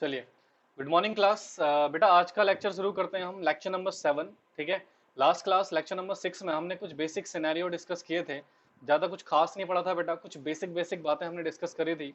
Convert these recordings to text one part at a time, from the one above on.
चलिए, good morning class. बेटा आज का लेक्चर शुरू करते हैं हम, लेक्चर नंबर 7। ठीक है। लास्ट क्लास लेक्चर नंबर 6 में हमने कुछ बेसिक सिनेरियो डिस्कस किए थे। ज़्यादा कुछ खास नहीं पड़ा था बेटा, कुछ बेसिक बेसिक बातें हमने डिस्कस करी थी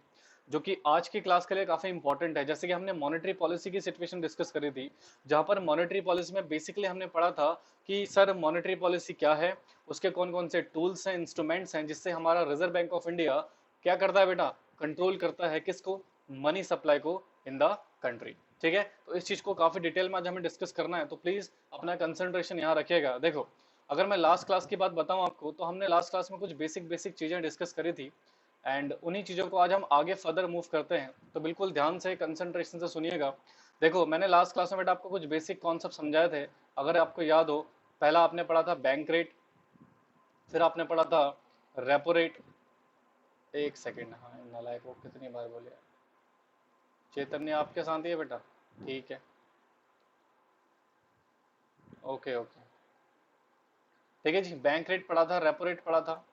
जो कि आज की क्लास के लिए काफ़ी इंपॉर्टेंट है। जैसे कि हमने मॉनेटरी पॉलिसी की सिचुएशन डिस्कस करी थी, जहाँ पर मॉनेटरी पॉलिसी में बेसिकली हमने पढ़ा था कि सर मॉनेटरी पॉलिसी क्या है, उसके कौन कौन से टूल्स हैं, इंस्ट्रूमेंट्स हैं, जिससे हमारा रिजर्व बैंक ऑफ इंडिया क्या करता है बेटा, कंट्रोल करता है किसको, मनी सप्लाई को इन द कंट्री। ठीक है। तो इस चीज को काफी डिटेल में आज हमें डिस्कस करना है, तो प्लीज अपना कंसंट्रेशन यहाँ रखिएगा। देखो, अगर मैं लास्ट क्लास की बात बताऊं आपको, तो हमने लास्ट क्लास में कुछ बेसिक बेसिक चीजें डिस्कस करी थी, एंड उन्हीं चीजों को आज हम आगे फर्दर मूव करते हैं। तो बिल्कुल ध्यान से कंसंट्रेशन से सुनिएगा। देखो, मैंने लास्ट क्लास में बेटा आपको कुछ बेसिक कॉन्सेप्ट समझाए थे, अगर आपको याद हो। पहला आपने पढ़ा था बैंक रेट, फिर आपने पढ़ा था रेपो रेट। एक सेकेंड, हाँ नालायक को कितनी बार बोले। चैतन्य आपके साथ ही है बेटा? ठीक है, ओके ओके। ठीक है जी, बैंक रेट पढ़ा था, रेपो रेट पढ़ा था।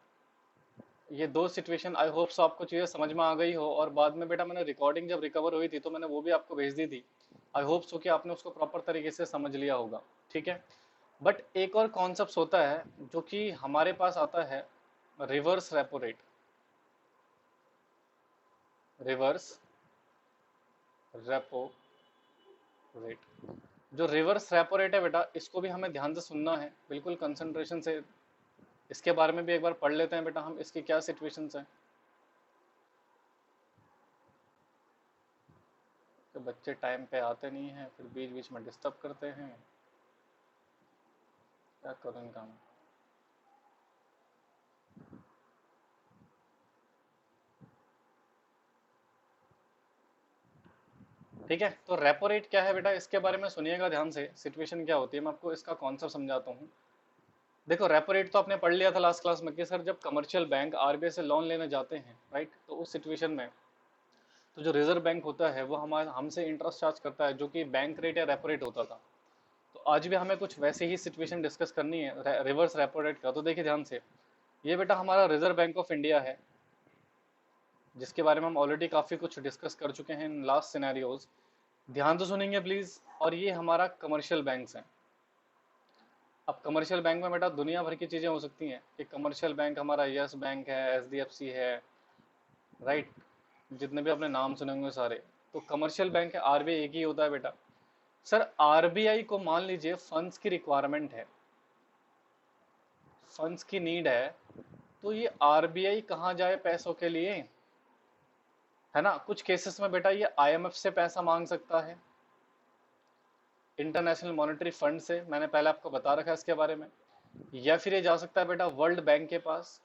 ये दो सिचुएशन आई होप सो आपको चीज़ें समझ में आ गई हो, और बाद में बेटा मैंने रिकॉर्डिंग जब रिकवर हुई थी तो मैंने वो भी आपको भेज दी थी। आई होप सो कि आपने उसको प्रॉपर तरीके से समझ लिया होगा। ठीक है। बट एक और कॉन्सेप्ट होता है जो कि हमारे पास आता है, reverse repo rate. Reverse repo rate, जो रिवर्स रेपो रेट है बेटा, इसको भी हमें ध्यान से सुनना है, बिल्कुल कंसंट्रेशन से। इसके बारे में भी एक बार पढ़ लेते हैं बेटा हम, इसकी क्या सिचुएशंस हैं। तो बच्चे टाइम पे आते नहीं हैं, फिर बीच बीच में डिस्टर्ब करते हैं, क्या करूँ इनका मैं। ठीक है, तो रेपो रेट क्या है बेटा, इसके बारे में सुनिएगा ध्यान से, सिचुएशन क्या होती है, मैं आपको इसका कॉन्सेप्ट समझाता हूँ। देखो, रेपो रेट तो आपने पढ़ लिया था लास्ट क्लास में कि सर जब कमर्शियल बैंक आरबीआई से लोन लेने जाते हैं, राइट, तो उस सिचुएशन में तो जो रिजर्व बैंक होता है वो हमारे हमसे इंटरेस्ट चार्ज करता है, जो कि बैंक रेट या रेपो रेट होता था। तो आज भी हमें कुछ वैसे ही सिचुएशन डिस्कस करनी है रिवर्स रेपो रेट का। तो देखिए ध्यान से, ये बेटा हमारा रिजर्व बैंक ऑफ इंडिया है, जिसके बारे में हम ऑलरेडी काफी कुछ डिस्कस कर चुके हैं इन लास्ट सिनेरियोज। ध्यान से सुनेंगे प्लीज। और ये हमारा कमर्शियल बैंक्स हैं। अब कमर्शियल बैंक में बेटा दुनिया भर की चीजें हो सकती हैं। एक कमर्शियल बैंक हमारा यस बैंक है, एचडीएफसी है, राइट, जितने भी आपने नाम सुने होंगे सारे। तो कमर्शियल बैंक है, आरबीआई एक ही होता है बेटा। सर आरबीआई को मान लीजिए फंड्स की रिक्वायरमेंट है, फंड्स की नीड है, तो ये आरबीआई कहाँ जाए पैसों के लिए, है ना। कुछ केसेस में बेटा ये आईएमएफ से पैसा मांग सकता है, इंटरनेशनल मॉनेटरी फंड से, मैंने पहले आपको बता रखा है इसके बारे में। या फिर ये जा सकता है बेटा वर्ल्ड बैंक के पास,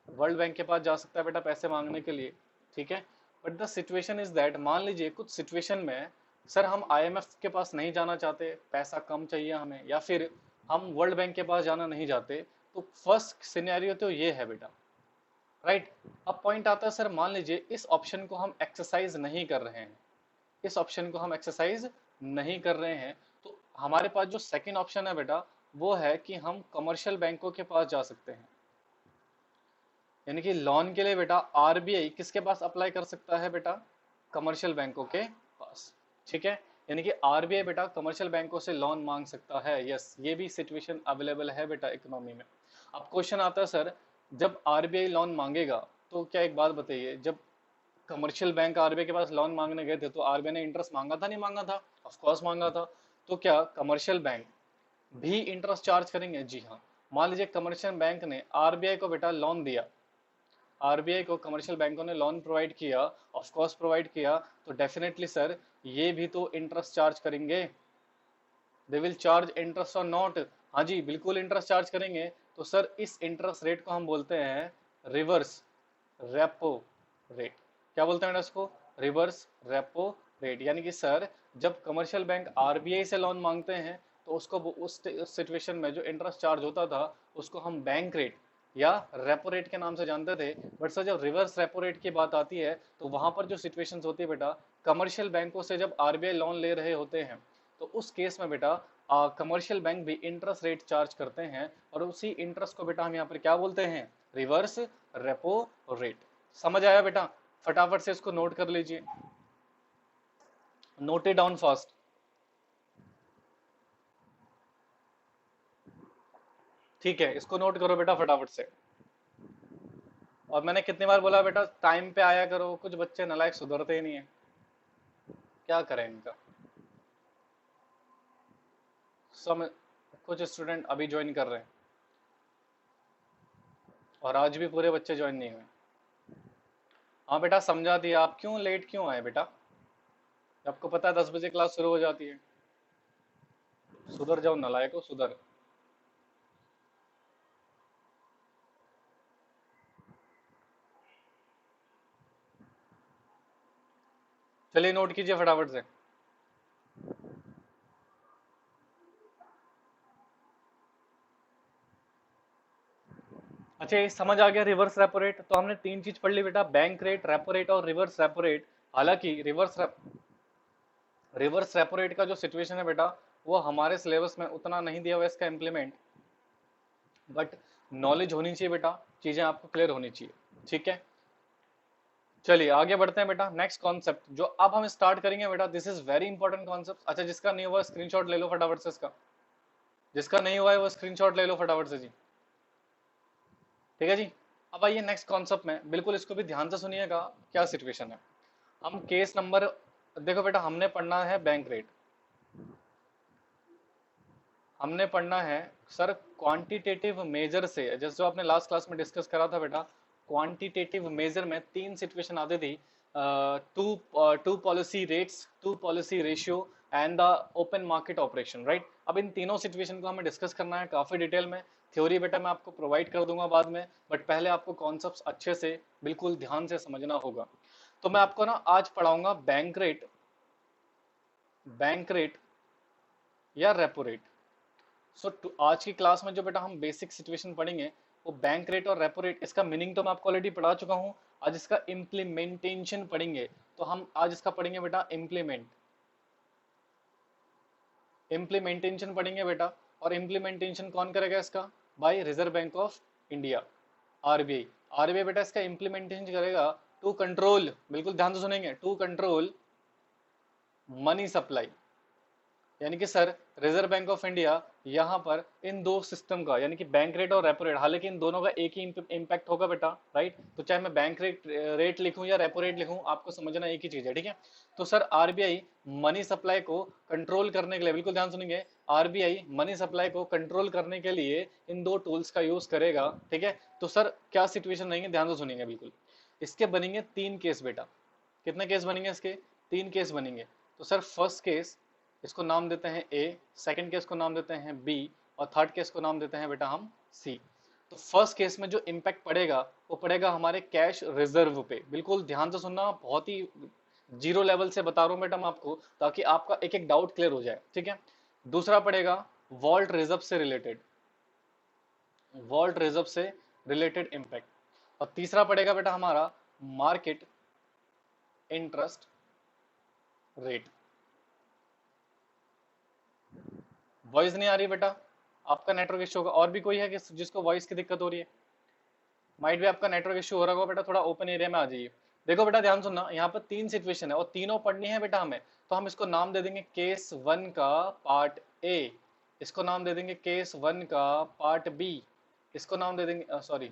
वर्ल्ड बैंक के पास जा सकता है बेटा पैसे मांगने के लिए। ठीक है। But the situation is that, मान लीजिए कुछ सिचुएशन में सर हम आईएमएफ के पास नहीं जाना चाहते, पैसा कम चाहिए हमें, या फिर हम वर्ल्ड बैंक के पास जाना नहीं चाहते, तो फर्स्ट सिनेरियो तो ये है बेटा, राइट। अब पॉइंट आता है, सर मान लीजिए इस ऑप्शन को हम एक्सरसाइज नहीं कर रहे हैं, इस ऑप्शन को हम एक्सरसाइज नहीं कर रहे हैं, तो हमारे पास जो सेकंड ऑप्शन है बेटा, वो है कि हम कमर्शियल बैंकों के पास जा सकते हैं। यानी कि लोन के लिए बेटा आरबीआई किसके पास अप्लाई कर सकता है बेटा, कमर्शियल बैंकों के पास। ठीक है। यानी कि आरबीआई बेटा कमर्शियल बैंकों से लोन मांग सकता है, यस, ये भी सिचुएशन अवेलेबल है बेटा इकोनॉमी में। अब क्वेश्चन आता है, सर जब आरबीआई लोन मांगेगा, तो क्या एक बात बताइए, जब कमर्शियल बैंक आरबीआई के पास लोन मांगने गए थे तो आरबीआई ने इंटरेस्ट मांगा था, नहीं मांगा था? ऑफ कोर्स मांगा था। तो क्या कमर्शियल बैंक भी इंटरेस्ट चार्ज करेंगे? जी हाँ। मान लीजिए कमर्शियल बैंक ने आरबीआई को बेटा लोन दिया, आरबीआई को कमर्शियल बैंकों ने लोन प्रोवाइड किया, ऑफ कोर्स प्रोवाइड किया, तो डेफिनेटली सर ये भी तो इंटरेस्ट चार्ज करेंगे, दे विल चार्ज इंटरेस्ट और नॉट। हाँ जी, बिल्कुल इंटरेस्ट चार्ज करेंगे। तो सर इस इंटरेस्ट रेट को हम बोलते हैं रिवर्स रेपो रेट। क्या बोलते हैं इसको? Reverse repo rate. यानी कि सर जब कमर्शियल बैंक आरबीआई से लोन मांगते हैं, तो उसको उस सिचुएशन में जो इंटरेस्ट चार्ज होता था उसको हम बैंक रेट या रेपो रेट के नाम से जानते थे। बट सर जब रिवर्स रेपो रेट की बात आती है, तो वहां पर जो सिचुएशन होती है बेटा, कमर्शियल बैंकों से जब आरबीआई लोन ले रहे होते हैं, तो उस केस में बेटा कमर्शियल बैंक भी इंटरेस्ट रेट चार्ज करते हैं, और उसी इंटरेस्ट को बेटा हम यहाँ पर क्या बोलते हैं? Reverse repo rate. समझ आया बेटा? फटाफट से इसको नोट कर लीजिए। Note it down fast. ठीक है, इसको नोट करो बेटा फटाफट से। और मैंने कितनी बार बोला बेटा टाइम पे आया करो, कुछ बच्चे नालायक सुधरते ही नहीं है, क्या करें इनका। सब कुछ स्टूडेंट अभी ज्वाइन कर रहे हैं और आज भी पूरे बच्चे ज्वाइन नहीं हुए। हाँ बेटा समझा दिया, आप क्यों लेट क्यों आए बेटा, आपको पता है 10 बजे क्लास शुरू हो जाती है। सुधर जाओ नालायको, सुधर। चलिए नोट कीजिए फटाफट से। अच्छा ये समझ आ गया रिवर्स रेपो रेट, तो हमने तीन चीज पढ़ ली बेटा, बैंक रेट, रेपो रेट और रिवर्स रेपो रेट। हालांकि रिवर्स रेपो रेट का जो सिचुएशन है बेटा, वो हमारे सिलेबस में उतना नहीं दिया हुआ इसका इम्प्लीमेंट, बट नॉलेज होनी चाहिए बेटा, चीजें आपको क्लियर होनी चाहिए। ठीक है, चलिए आगे बढ़ते हैं बेटा। नेक्स्ट कॉन्सेप्ट जो अब हम स्टार्ट करेंगे बेटा, this is very important concept. अच्छा जिसका नहीं हुआ स्क्रीनशॉट ले लो फटाफट से इसका, जिसका नहीं हुआ है वो स्क्रीनशॉट ले लो फटाफट से जी। ठीक है जी, अब आइए नेक्स्ट कॉन्सेप्ट में, बिल्कुल इसको भी ध्यान से सुनिएगा क्या सिचुएशन है। हम केस नंबर, देखो बेटा हमने पढ़ना है बैंक रेट, हमने पढ़ना है सर क्वांटिटेटिव मेजर से, जैसे जो आपने लास्ट क्लास में डिस्कस करा था बेटा, क्वांटिटेटिव मेजर में तीन सिचुएशन आती थी, two two policy rates, two policy ratio and the open market operation, right. अब इन तीनों सिचुएशन को हमें डिस्कस करना है काफी डिटेल में। थ्योरी बेटा मैं आपको प्रोवाइड कर दूंगा बाद में, बट पहले आपको कॉन्सेप्ट्स अच्छे से बिल्कुल ध्यान से समझना होगा। तो मैं आपको ना आज पढ़ाऊंगा बैंक रेट या रेपो रेट। सो आज की क्लास में जो बेटा हम बेसिक सिचुएशन पढ़ेंगे वो बैंक रेट और रेपो रेट, इसका मीनिंग तो मैं आपको ऑलरेडी पढ़ा चुका हूँ। आज इसका इम्प्लीमेंटेशन पढ़ेंगे, तो हम आज इसका पढ़ेंगे बेटा इम्प्लीमेंटेशन पढ़ेंगे बेटा। और इम्प्लीमेंटेशन कौन करेगा इसका, भाई reserve bank of India, RBI. RBI बेटा इसका इम्प्लीमेंटेशन करेगा टू कंट्रोल, बिल्कुल ध्यान से सुनेंगे, टू कंट्रोल मनी सप्लाई। यानी कि sir reserve bank of India यहाँ पर इन दो सिस्टम का, यानी कि बैंक रेट और रेपो रेट, हालांकि इन दोनों का एक ही इम्पैक्ट होगा बेटा, राइट। तो चाहे मैं बैंक रेट लिखूं या रेपो रेट लिखूं, आपको समझना एक ही चीज है, ठीक है। तो सर आरबीआई मनी सप्लाई को कंट्रोल करने के लिए, बिल्कुल ध्यान सुनेंगे, आरबीआई मनी सप्लाई को कंट्रोल करने के लिए इन दो टूल्स का यूज करेगा, ठीक है। तो सर क्या सिचुएशन रहेंगे, ध्यान से सुनेंगे बिल्कुल। इसके बनेंगे तीन केस बेटा, कितने केस बनेंगे इसके, तीन केस बनेंगे। तो सर फर्स्ट केस, इसको नाम देते हैं ए, सेकंड केस को नाम देते हैं बी, और थर्ड केस को नाम देते हैं बेटा हम सी। तो फर्स्ट केस में जो इम्पैक्ट पड़ेगा वो पड़ेगा हमारे कैश रिजर्व पे, बिल्कुल ध्यान से सुनना, बहुत ही जीरो लेवल से बता रहा हूं मैडम आपको, ताकि आपका एक एक डाउट क्लियर हो जाए, ठीक है। दूसरा पड़ेगा वॉल्ट रिजर्व से रिलेटेड, वॉल्ट रिजर्व से रिलेटेड इम्पैक्ट। और तीसरा पड़ेगा बेटा हमारा मार्केट इंटरेस्ट रेट। वॉइस नहीं आ रही बेटा, आपका नेटवर्क इश्यू होगा। और भी कोई है कि जिसको वॉइस की दिक्कत हो रही है, माइट भी आपका नेटवर्क इश्यू हो रहा होगा बेटा, थोड़ा ओपन एरिया में आ जाइए। देखो बेटा ध्यान सुनना, यहाँ पर तीन सिचुएशन है और तीनों पढ़नी है बेटा हमें। तो हम इसको नाम दे देंगे केस वन का पार्ट ए, इसको नाम दे देंगे केस वन का पार्ट बी, इसको नाम दे देंगे, सॉरी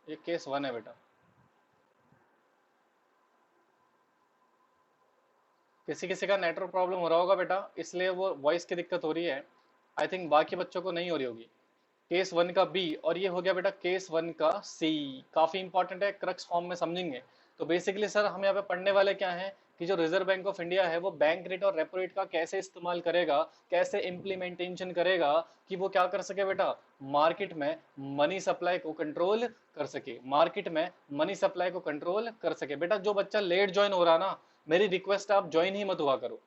ये केस वन है बेटा। किसी किसी का नेटवर्क प्रॉब्लम हो रहा होगा बेटा, इसलिए वो वॉइस की दिक्कत हो रही है। आई थिंक बाकी बच्चों को नहीं हो रही होगी। केस वन का बी, और ये हो गया बेटा केस वन का सी। काफी इंपॉर्टेंट है, क्रक्स फॉर्म में समझेंगे। तो बेसिकली सर हम यहाँ पे पढ़ने वाले क्या है कि जो रिजर्व बैंक ऑफ इंडिया है वो बैंक रेट और रेपो रेट का कैसे इस्तेमाल करेगा, कैसे इम्प्लीमेंटेशन करेगा, कि वो क्या कर सके बेटा, मार्केट में मनी सप्लाई को कंट्रोल कर सके, मार्केट में मनी सप्लाई को कंट्रोल कर सके। बेटा जो बच्चा लेट ज्वाइन हो रहा ना, मेरी रिक्वेस्ट आप ज्वाइन ही मत हुआ करो।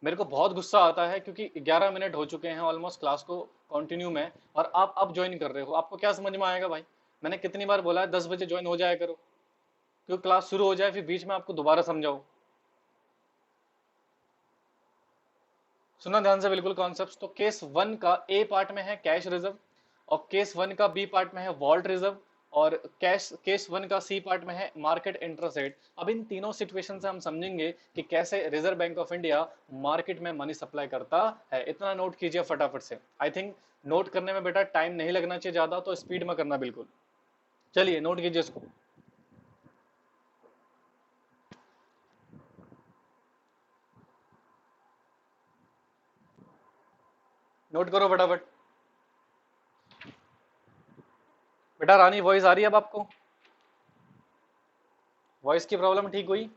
मेरे को बहुत गुस्सा आता है क्योंकि 11 मिनट हो चुके हैं ऑलमोस्ट क्लास को कंटिन्यू में, और आप अब ज्वाइन कर रहे हो, आपको क्या समझ में आएगा भाई। मैंने कितनी बार बोला है 10 बजे ज्वाइन हो जाया करो, क्योंकि क्लास शुरू हो जाए फिर बीच में आपको दोबारा समझाओ। सुना ध्यान से बिल्कुल कॉन्सेप्ट। तो केस वन का ए पार्ट में है कैश रिजर्व, और केस वन का बी पार्ट में है वॉल्ट रिजर्व, और केस वन का सी पार्ट में है मार्केट इंटरेस्ट रेट। अब इन तीनों सिचुएशन से हम समझेंगे कि कैसे reserve bank of India market में मनी सप्लाई करता है। इतना नोट कीजिए फटाफट से। आई थिंक नोट करने में बेटा टाइम नहीं लगना चाहिए ज्यादा, तो स्पीड में करना बिल्कुल। चलिए नोट कीजिए इसको। नोट करो फटाफट। बेटा रानी वॉइस आ रही है अब आपको? वॉइस की प्रॉब्लम ठीक हुई?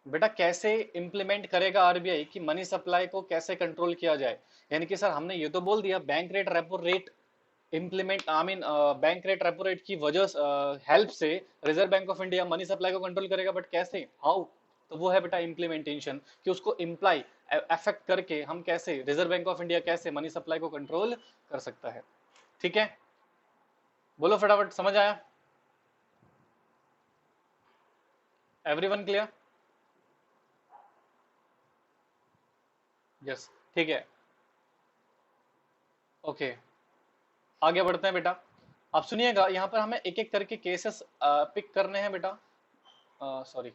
बेटा कैसे इंप्लीमेंट करेगा आरबीआई कि मनी सप्लाई को कैसे कंट्रोल किया जाए? यानी कि सर हमने ये तो बोल दिया bank rate repo rate implement, I mean bank rate repo rate की वजह हेल्प से reserve bank of India money supply को कंट्रोल करेगा, बट कैसे, हाउ? तो वो है बेटा इम्प्लीमेंटेशन, कि उसको इम्प्लाई अफेक्ट करके हम कैसे, रिजर्व बैंक ऑफ इंडिया कैसे मनी सप्लाई को कंट्रोल कर सकता है। ठीक है, बोलो फटाफट, समझ आया? Everyone clear? यस, ठीक है। ओके, आगे बढ़ते हैं बेटा। अब सुनिएगा, यहाँ पर हमें एक एक करके केसेस पिक करने हैं बेटा। सॉरी,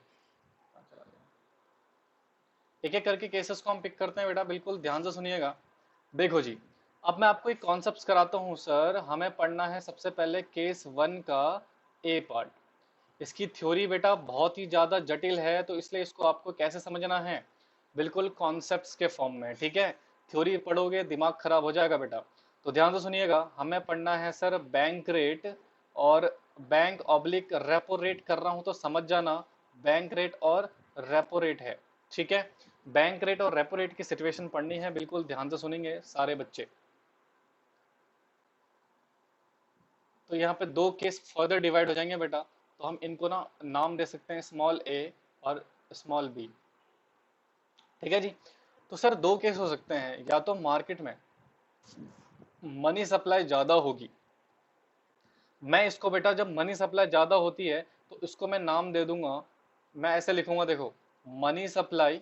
एक एक करके केसेस को हम पिक करते हैं बेटा, बिल्कुल ध्यान से सुनिएगा। देखो जी, अब मैं आपको एक कॉन्सेप्ट कराता हूँ सर। हमें पढ़ना है सबसे पहले केस वन का ए पार्ट। इसकी थ्योरी बेटा बहुत ही ज्यादा जटिल है, तो इसलिए इसको आपको कैसे समझना है, बिल्कुल कॉन्सेप्ट्स के फॉर्म में। ठीक है, थ्योरी पढ़ोगे दिमाग खराब हो जाएगा बेटा। तो ध्यान से सुनिएगा, हमें पढ़ना है सर बैंक रेट और बैंक ऑब्लिक रेपो रेट। कर रहा हूं तो समझ जाना, बैंक रेट और रेपो रेट है। ठीक है, बैंक रेट और रेपो रेट की सिचुएशन पढ़नी है, बिल्कुल ध्यान से सुनेंगे सारे बच्चे। तो यहाँ पे दो केस फर्दर डिवाइड हो जाएंगे बेटा, तो हम इनको ना नाम दे सकते हैं स्मॉल ए और स्मॉल बी। ठीक है जी। तो सर दो केस हो सकते हैं, या तो मार्केट में मनी सप्लाई ज्यादा होगी। मैं इसको बेटा, जब मनी सप्लाई ज्यादा होती है तो इसको मैं नाम दे दूंगा, मैं ऐसे लिखूंगा, देखो, मनी सप्लाई।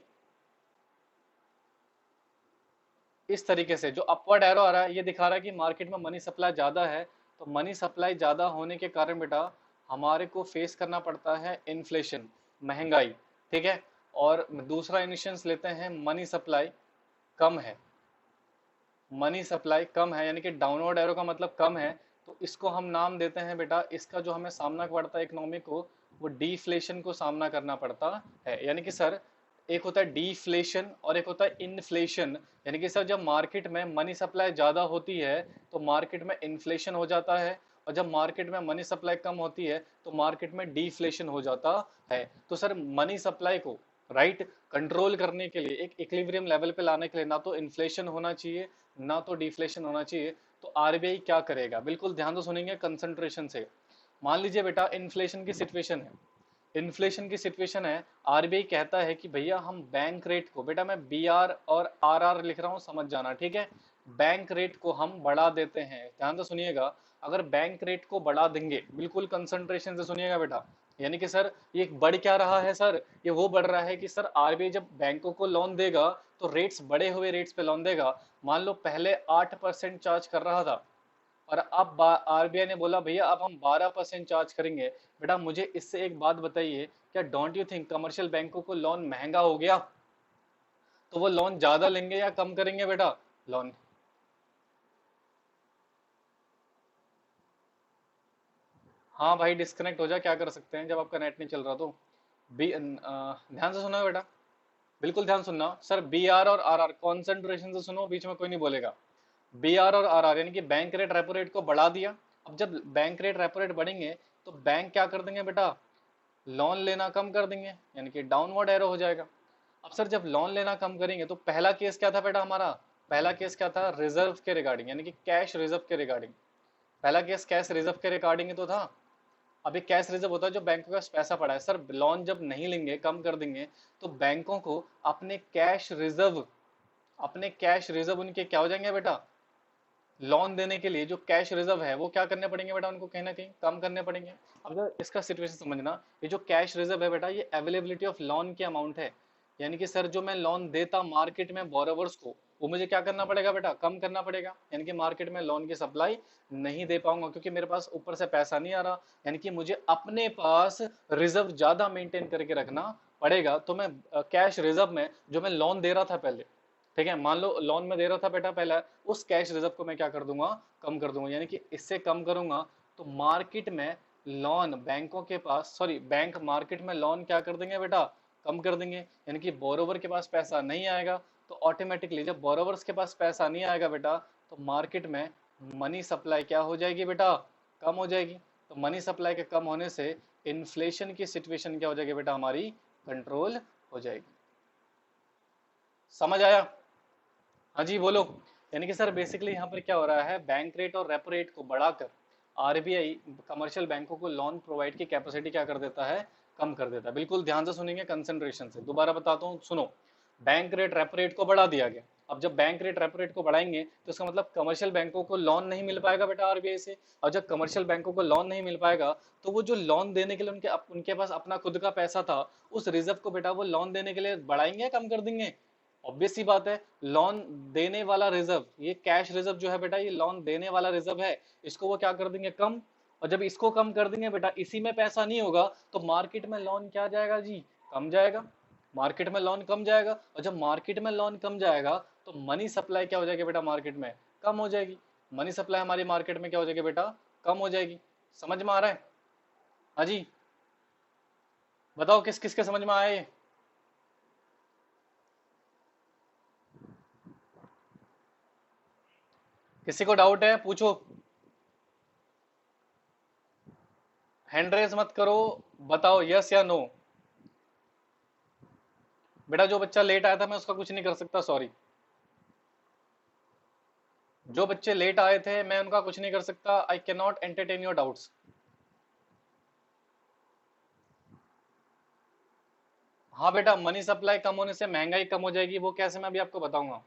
इस तरीके से जो अपवर्ड एरो आ रहा है ये दिखा रहा है कि मार्केट में मनी सप्लाई ज्यादा है। तो मनी सप्लाई ज्यादा होने के कारण बेटा हमारे को फेस करना पड़ता है इन्फ्लेशन, महंगाई। ठीक है, और दूसरा इनिशियंस लेते हैं मनी सप्लाई कम है। मनी सप्लाई कम है यानी कि डाउनवर्ड एरो का मतलब कम है, तो इसको हम नाम देते हैं बेटा, इसका जो हमें सामना पड़ता है इकोनॉमी को, वो डीफ्लेशन को सामना करना पड़ता है। यानी कि सर एक होता है डीफ्लेशन और एक होता है इन्फ्लेशन। यानी कि सर जब मार्केट में मनी सप्लाई ज्यादा होती है तो मार्केट में इन्फ्लेशन हो जाता है, और जब मार्केट में मनी सप्लाई कम होती है तो मार्केट में डीफ्लेशन हो जाता है। तो सर मनी सप्लाई को राइट कंट्रोल करने के लिए, एक इक्विलिब्रियम लेवल पे लाने के लिए, ना तो इन्फ्लेशन होना चाहिए ना तो डिफ्लेशन होना चाहिए। तो आरबीआई क्या करेगा, बिल्कुल ध्यान से सुनेंगे कंसंट्रेशन से। मान लीजिए बेटा इन्फ्लेशन की सिचुएशन है, इन्फ्लेशन की सिचुएशन है, आरबीआई कहता है कि भैया हम बैंक रेट को, बेटा मैं बी आर और आर आर लिख रहा हूं, समझ जाना। ठीक है, बैंक रेट को हम बढ़ा देते हैं। ध्यान से सुनिएगा, अगर बैंक रेट को बढ़ा देंगे, बिल्कुल कंसंट्रेशन से सुनिएगा बेटा, यानी कि सर ये बढ़ क्या रहा है सर, ये वो बढ़ रहा है कि सर आरबीआई जब बैंकों को लोन देगा तो रेट्स, बढ़े हुए रेट्स पे लोन देगा। मान लो पहले 8% चार्ज कर रहा था, और अब आरबीआई ने बोला भैया अब हम 12% चार्ज करेंगे। बेटा मुझे इससे एक बात बताइए, क्या डोंट यू थिंक कमर्शियल बैंकों को लोन महंगा हो गया? तो वो लोन ज्यादा लेंगे या कम करेंगे बेटा लोन? हाँ भाई, डिस्कनेक्ट हो जा, क्या कर सकते हैं जब आपका नेट नहीं चल रहा तो। ध्यान से सुना बेटा, बिल्कुल ध्यान सुनना सर। बी आर और आर आर कॉन्सेंट्रेशन से सुनो, बीच में कोई नहीं बोलेगा। बी आर और आर आर यानी कि बैंक रेट रेपो रेट को बढ़ा दिया। अब जब बैंक रेट रेपो रेट बढ़ेंगे तो बैंक क्या कर देंगे बेटा, लोन लेना कम कर देंगे, यानी कि डाउनवर्ड एरो हो जाएगा। अब सर जब लोन लेना कम करेंगे तो पहला केस क्या था बेटा हमारा, पहला केस क्या था, रिजर्व के रिगार्डिंग, यानी कि कैश रिजर्व के रिगार्डिंग। पहला केस कैश रिजर्व के रिगार्डिंग तो था। अभी कैश रिजर्व होता है जो बैंकों का पैसा पड़ा है। सर लोन जब नहीं लेंगे, कम कर देंगे, तो बैंकों को अपने कैश रिजर्व, अपने कैश रिजर्व उनके क्या हो जाएंगे बेटा, लोन देने के लिए जो कैश रिजर्व है वो क्या करने पड़ेंगे बेटा, उनको कहीं ना कहीं कम करने पड़ेंगे। अब अगर इसका सिचुएशन समझना, ये जो कैश रिजर्व है बेटा, ये अवेलेबिलिटी ऑफ लोन की अमाउंट है। यानी कि सर जो मैं लोन देता मार्केट में बोरोवर्स को, वो मुझे क्या करना पड़ेगा बेटा, कम करना पड़ेगा। यानी कि मार्केट में लोन की सप्लाई नहीं दे पाऊंगा क्योंकि मेरे पास ऊपर से पैसा नहीं आ रहा। यानी कि मुझे अपने पास रिजर्व ज्यादा मेंटेन करके रखना पड़ेगा। तो मैं कैश रिजर्व में जो मैं लोन दे रहा था पहले, ठीक है, मान लो लोन में दे रहा था बेटा पहले, उस कैश रिजर्व को मैं क्या कर दूंगा, कम कर दूंगा। यानी कि इससे कम करूंगा तो मार्केट में लोन बैंकों के पास, सॉरी बैंक मार्केट में लोन क्या कर देंगे बेटा, कम कर देंगे। यानी कि बोरोवर के पास पैसा नहीं आएगा, तो ऑटोमेटिकली जब बोरोवर्स के पास पैसा नहीं आएगा बेटा, तो मार्केट में मनी सप्लाई क्या हो जाएगी बेटा, कम हो जाएगी। तो मनी सप्लाई के कम होने से इन्फ्लेशन की सिचुएशन क्या हो जाएगी बेटा, हमारी कंट्रोल हो जाएगी। समझ आया? हाँ जी बोलो। यानी कि सर बेसिकली यहाँ पर क्या हो रहा है, बैंक रेट और रेपो रेट को बढ़ाकर आरबीआई कमर्शियल बैंकों को लोन प्रोवाइड की कैपेसिटी क्या कर देता है, कम कर देता है। बिल्कुल ध्यान से सुनेंगे, कंसंट्रेशन से। दोबारा बताता हूँ, सुनो। बैंक रेट रेपो रेट को बढ़ा दिया गया। अब जब बैंक रेट रेपो रेट को बढ़ाएंगे तो इसका मतलब कमर्शियल बैंकों को लोन नहीं मिल पाएगा बेटा आरबीआई से। और जब कमर्शियल बैंकों को लोन नहीं मिल पाएगा तो वो जो लोन देने के लिए उनके पास अपना खुद का पैसा था, उस रिजर्व को बेटा वो लोन देने के लिए बढ़ाएंगे या कम कर देंगे? ऑब्वियस सी बात है, लोन देने वाला रिजर्व, ये कैश रिजर्व जो है बेटा, ये लोन देने वाला रिजर्व है, इसको वो क्या कर देंगे, कम। और जब इसको कम कर देंगे बेटा, इसी में पैसा नहीं होगा, तो मार्केट में लोन क्या जाएगा जी, कम जाएगा। मार्केट में लोन कम जाएगा, और जब मार्केट में लोन कम जाएगा तो मनी सप्लाई क्या हो जाएगी बेटा, मार्केट में कम हो जाएगी। मनी सप्लाई हमारी मार्केट में क्या हो जाएगी बेटा, कम हो जाएगी। समझ में आ रहा है? हाँ जी, बताओ किस किस के समझ में आए? किसी को डाउट है, पूछो। हैंड रेज मत करो, बताओ यस या नो। बेटा जो बच्चा लेट आया था मैं उसका कुछ नहीं कर सकता, सॉरी। जो बच्चे लेट आए थे मैं उनका कुछ नहीं कर सकता, I can not entertain your doubts. हाँ बेटा, मनी सप्लाई कम होने से महंगाई कम हो जाएगी, वो कैसे मैं अभी आपको बताऊंगा।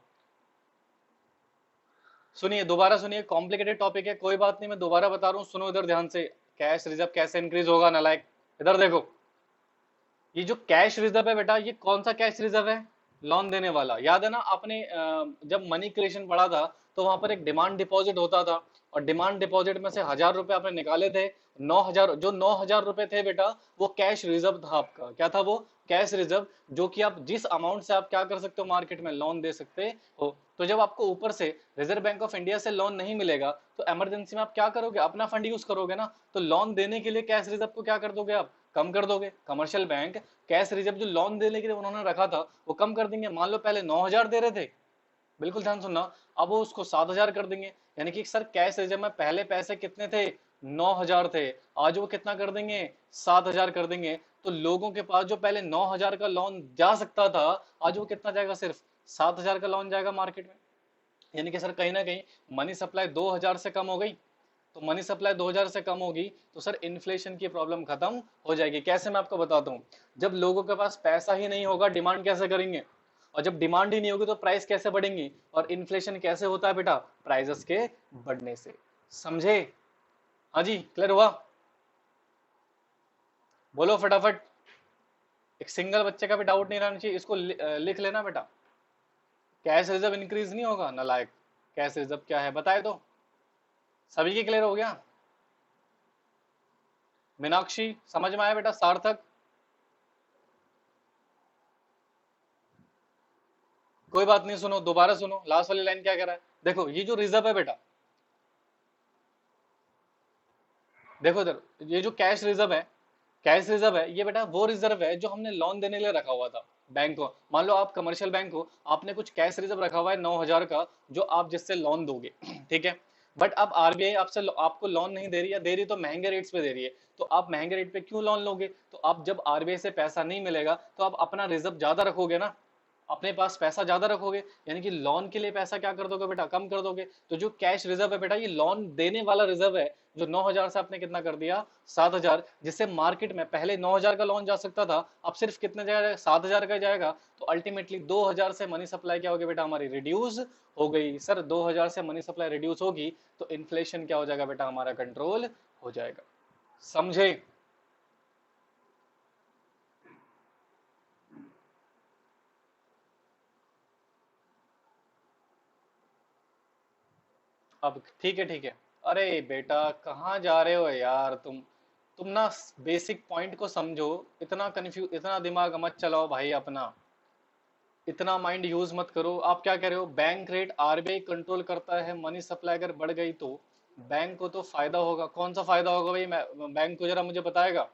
सुनिए, दोबारा सुनिए, कॉम्प्लिकेटेड टॉपिक है, कोई बात नहीं, मैं दोबारा बता रहा हूँ, सुनो इधर ध्यान से। कैश रिजर्व कैसे इंक्रीज होगा नालायक, इधर देखो। ये जो कैश रिजर्व है बेटा, ये कौन सा कैश रिजर्व है, लोन देने वाला। याद है ना आपने जब मनी क्रिएशन पढ़ा था, तो वहां पर एक डिमांड डिपॉजिट होता था, और डिमांड डिपॉजिट में से 1,000 रुपए आपने निकाले थे, 9,000, जो 9,000 रुपए थे बेटा, वो कैश रिजर्व था आपका। क्या था वो, कैश रिजर्व, जो कि आप जिस अमाउंट से आप क्या कर सकते हो, मार्केट में लोन दे सकते हो। तो जब आपको ऊपर से रिजर्व बैंक ऑफ इंडिया से लोन नहीं मिलेगा, तो इमरजेंसी में आप क्या करोगे, अपना फंड यूज करोगे ना। तो लोन देने के लिए कैश रिजर्व को क्या कर दोगे आप, कम कर दोगे। कमर्शियल बैंक कैश रिजर्व जो लोन देने के लिए उन्होंने रखा था, वो कम कर देंगे। मान लो पहले 9,000 दे रहे थे, बिल्कुल ध्यान सुनना, अब वो उसको 7,000 कर देंगे। यानी कि सर कैश रिजर्व में पहले पैसे कितने थे, 9,000 थे, आज वो कितना कर देंगे, 7,000 कर देंगे। तो लोगों के पास जो पहले 9,000 का लोन जा सकता था, आज वो कितना जाएगा, सिर्फ 7,000 का लोन जाएगा मार्केट में। यानी कि सर कहीं ना कहीं मनी सप्लाई 2,000 से कम हो गई। तो मनी सप्लाई 2,000 से कम होगी तो सर इन्फ्लेशन की प्रॉब्लम खत्म हो जाएगी। कैसे, मैं आपको बताता हूँ। जब लोगों के पास पैसा ही नहीं होगा, डिमांड कैसे करेंगे, और जब डिमांड ही नहीं होगी तो प्राइस कैसे बढ़ेंगी। और इन्फ्लेशन कैसे होता है बेटा, प्राइसेस के बढ़ने से। समझे? हाँ जी, क्लियर हुआ? बोलो फटाफट। एक सिंगल बच्चे का भी डाउट नहीं रहना चाहिए, इसको लिख लेना बेटा। कैश रिजर्व इंक्रीज नहीं होगा नालायक। कैश रिजर्व क्या है बताए तो। सभी के क्लियर हो गया? मीनाक्षी समझ में आया बेटा, सार्थक? कोई बात नहीं, सुनो दोबारा सुनो, लास्ट वाली लाइन क्या कह रहा है, देखो ये जो रिजर्व है बेटा, देखो इधर, ये जो कैश रिजर्व है, कैश रिजर्व है ये बेटा, वो रिजर्व है जो हमने लोन देने के लिए रखा हुआ था बैंक को। मान लो आप कमर्शियल बैंक हो, आपने कुछ कैश रिजर्व रखा हुआ है 9,000 का, जो आप जिससे लोन दोगे ठीक है। बट अब आरबीआई आपसे आपको लोन नहीं दे रही, या दे रही तो महंगे रेट्स पे दे रही है। तो आप महंगे रेट पे क्यों लोन लोगे? तो आप जब आरबीआई से पैसा नहीं मिलेगा, तो आप अपना रिजर्व ज्यादा रखोगे ना, अपने पास पैसा ज्यादा रखोगे, यानी कि लोन के लिए पैसा क्या कर दोगे बेटा, कम कर दोगे। तो जो कैश रिजर्व है बेटा, ये लोन देने वाला रिजर्व है, जो 9,000 से आपने कितना कर दिया, 7,000, जिससे मार्केट में पहले 9,000 का लोन जा सकता था, अब सिर्फ कितने जाएगा, 7,000 का जाएगा। तो अल्टीमेटली 2,000 से मनी सप्लाई क्या होगी बेटा, हमारी रिड्यूस हो गई। सर 2,000 से मनी सप्लाई रिड्यूस होगी तो इन्फ्लेशन क्या हो जाएगा बेटा, हमारा कंट्रोल हो जाएगा। समझे? अब ठीक है ठीक है। अरे बेटा कहाँ जा रहे हो यार तुम ना बेसिक पॉइंट को समझो। इतना दिमाग मत चलाओ भाई अपना। इतना माइंड यूज मत करो। आप क्या कह रहे हो, बैंक रेट आरबीआई कंट्रोल करता है, मनी सप्लाई अगर बढ़ गई तो बैंक को तो फायदा होगा। कौन सा फायदा होगा भाई, मैं बैंक को जरा मुझे बताएगा।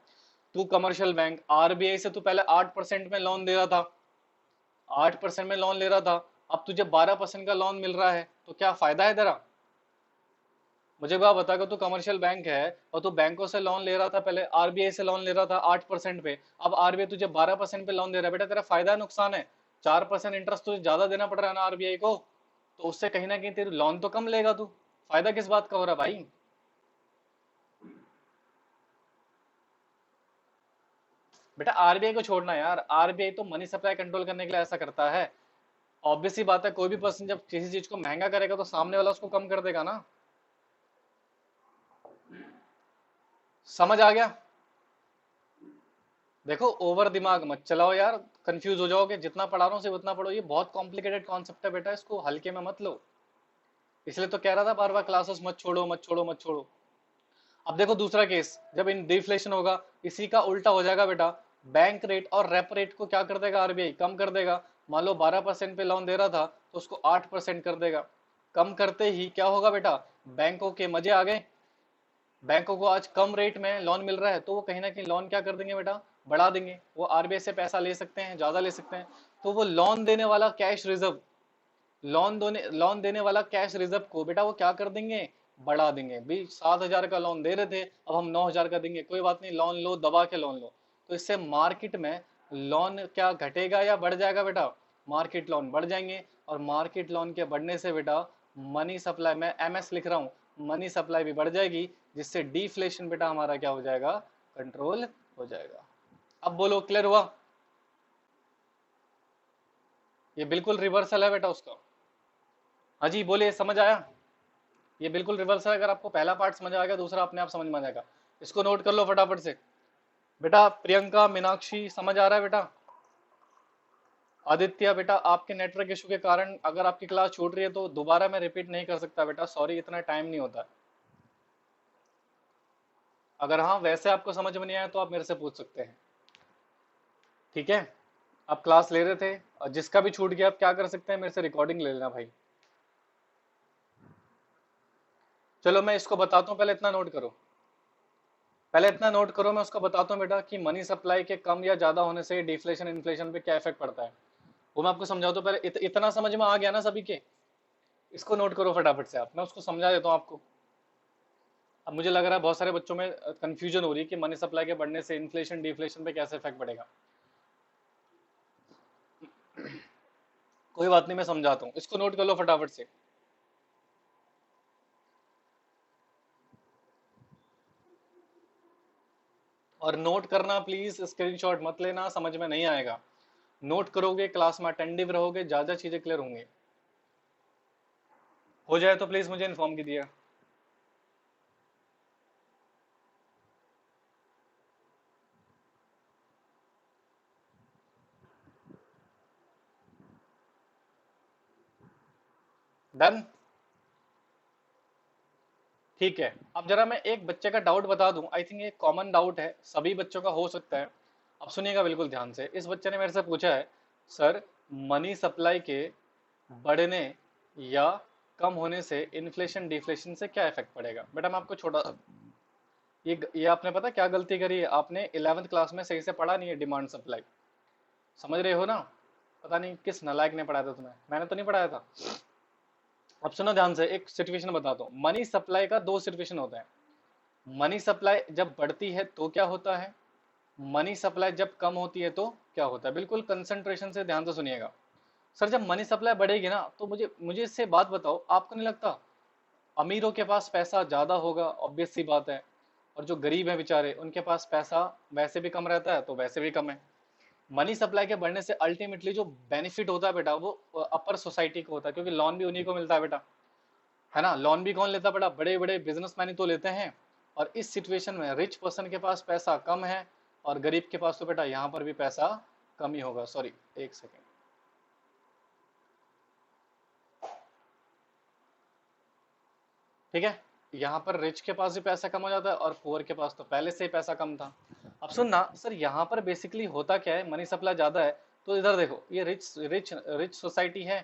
तू कमर्शियल बैंक आरबीआई से तू पहले 8% में लोन दे रहा था, 8% में लोन ले रहा था। अब तुझे 12% का लोन मिल रहा है, तो क्या फायदा है तेरा? मुझे बात बता, कि तू कमर्शियल बैंक है और तू बैंकों से लोन ले रहा था, पहले आरबीआई से लोन ले रहा था 8% पे, अब आरबीआई तुझे 12% पे लोन दे रहा है। बेटा तेरा फायदा है नुकसान है? 4% इंटरेस्ट तुझे ज्यादा देना पड़ रहा है ना आरबीआई को, तो उससे कहीं ना कहीं तेरी लोन तो कम लेगा तू। फायदा किस बात का हो रहा है भाई? बेटा आरबीआई को छोड़ना यार, आरबीआई तो मनी सप्लाई कंट्रोल करने के लिए ऐसा करता है। ऑब्वियस सी बात है, कोई भी पर्सन जब किसी चीज को महंगा करेगा तो सामने वाला उसको कम कर देगा ना। समझ आ गया? देखो ओवर दिमाग मत चलाओ यार, कंफ्यूज हो जाओगे। जितना पढ़ा रहा हूँ सिर्फ उतना पढ़ो, ये बहुत कॉम्प्लिकेटेड कॉन्सेप्ट है बेटा, इसको हल्के में मत लो। इसलिए तो कह रहा था बार बार क्लासेस मत छोड़ो मत छोड़ो मत छोड़ो। अब देखो दूसरा केस, जब इन डिफ्लेशन होगा, इसी का उल्टा हो जाएगा बेटा। बैंक रेट और रेप रेट को क्या कर देगा आरबीआई, कम कर देगा। मान लो 12% पे लोन दे रहा था तो उसको 8% कर देगा। कम करते ही क्या होगा बेटा, बैंकों के मजे आ गए। बैंकों को आज कम रेट में लोन मिल रहा है, तो वो कहीं ना कहीं लोन क्या कर देंगे बेटा, बढ़ा देंगे। वो आरबीआई से पैसा ले सकते हैं, ज्यादा ले सकते हैं। तो वो लोन देने वाला कैश रिजर्व, लोन देने वाला कैश रिजर्व को बेटा वो क्या कर देंगे, बढ़ा देंगे। भाई 7,000 का लोन दे रहे थे, अब हम 9,000 का देंगे, कोई बात नहीं, लोन लो, दबा के लोन लो। तो इससे मार्केट में लोन क्या घटेगा या बढ़ जाएगा बेटा, मार्केट लोन बढ़ जाएंगे। और मार्केट लोन के बढ़ने से बेटा मनी सप्लाई, मैं एमएस लिख रहा हूँ, मनी सप्लाई भी बढ़ जाएगी, जिससे डिफ्लेशन बेटा हमारा क्या हो जाएगा, कंट्रोल हो जाएगा। अब बोलो क्लियर हुआ? ये बिल्कुल रिवर्सल है बेटा उसका। हाँ जी बोलिए, समझ आया? ये बिल्कुल रिवर्स है। अगर आपको पहला पार्ट समझ आ गया, दूसरा अपने आप समझ में आ जाएगा। इसको नोट कर लो फटाफट से। बेटा प्रियंका, मीनाक्षी, समझ आ रहा है बेटा? आदित्य बेटा, आपके नेटवर्क इशू के कारण अगर आपकी क्लास छूट रही है तो दोबारा मैं रिपीट नहीं कर सकता बेटा, सॉरी, इतना टाइम नहीं होता। अगर हाँ वैसे आपको समझ में नहीं आया तो आप मेरे से पूछ सकते हैं, ठीक है? आप क्लास ले रहे थे और जिसका भी छूट गया आप क्या कर सकते हैं, मेरे से रिकॉर्डिंग ले लेना भाई। चलो मैं इसको बताता हूँ, पहले इतना नोट करो। पहले इतना नोट करो, मैं उसको बताता हूँ बेटा कि मनी सप्लाई के कम या ज्यादा होने से डिफ्लेशन इन्फ्लेशन पे क्या इफेक्ट पड़ता है। वो मैं आपको समझाता हूँ। पहले इतना समझ में आ गया ना सभी के? इसको नोट करो फटाफट से आप, मैं उसको समझा देता हूँ आपको। अब मुझे लग रहा है बहुत सारे बच्चों में कंफ्यूजन हो रही है कि मनी सप्लाई के बढ़ने से इन्फ्लेशन डिफ्लेशन पे कैसे इफेक्ट पड़ेगा। कोई बात नहीं, मैं समझाता हूँ, इसको नोट कर लो फटाफट से। और नोट करना प्लीज, स्क्रीनशॉट मत लेना, समझ में नहीं आएगा। नोट करोगे, क्लास में अटेंटिव रहोगे, ज्यादा चीजें क्लियर होंगी। हो जाए तो प्लीज मुझे इन्फॉर्म कीजिए। डन? ठीक है। अब जरा मैं एक बच्चे का डाउट बता दूं, आई थिंक ये कॉमन डाउट है, सभी बच्चों का हो सकता है। अब सुनिएगा बिल्कुल ध्यान से। इस बच्चे ने मेरे से पूछा है, सर मनी सप्लाई के बढ़ने या कम होने से इन्फ्लेशन डिफ्लेशन से क्या इफेक्ट पड़ेगा। बेटा मैं आपको छोटा, ये आपने पता क्या गलती करी है, आपने 11th क्लास में सही से पढ़ा नहीं है डिमांड सप्लाई। समझ रहे हो ना? पता नहीं किस नालायक ने पढ़ाया था तुम्हें, मैंने तो नहीं पढ़ाया था। अब सुनो ध्यान से, एक सिचुएशन बताता हूँ। मनी सप्लाई का दो सिचुएशन होता है। मनी सप्लाई जब बढ़ती है तो क्या होता है, मनी सप्लाई जब कम होती है तो क्या होता है। बिल्कुल कंसंट्रेशन से ध्यान से सुनिएगा। सर जब मनी सप्लाई बढ़ेगी ना, तो मुझे मुझे इससे बात बताओ, आपको नहीं लगता अमीरों के पास पैसा ज्यादा होगा? ऑब्वियस सी बात है। और जो गरीब हैं बेचारे, उनके पास पैसा वैसे भी कम रहता है, तो वैसे भी कम है। मनी सप्लाई के बढ़ने से अल्टीमेटली जो बेनिफिट होता है बेटा, वो अपर सोसाइटी को होता है, क्योंकि लोन भी उन्हीं को मिलता है बेटा, है ना? लोन भी कौन लेता है बेटा, बड़े बड़े बिजनेसमैन ही तो लेते हैं। और इस सिचुएशन में रिच पर्सन के पास पैसा कम है, और गरीब के पास तो बेटा यहाँ पर भी पैसा कम ही होगा। सॉरी, एक सेकेंड। ठीक है, यहाँ पर रिच के पास भी पैसा कम हो जाता है और पुअर के पास तो पहले से ही पैसा कम था। अब सुनना सर, यहाँ पर बेसिकली होता क्या है, मनी सप्लाई ज्यादा है तो इधर देखो, ये रिच रिच रिच सोसाइटी है,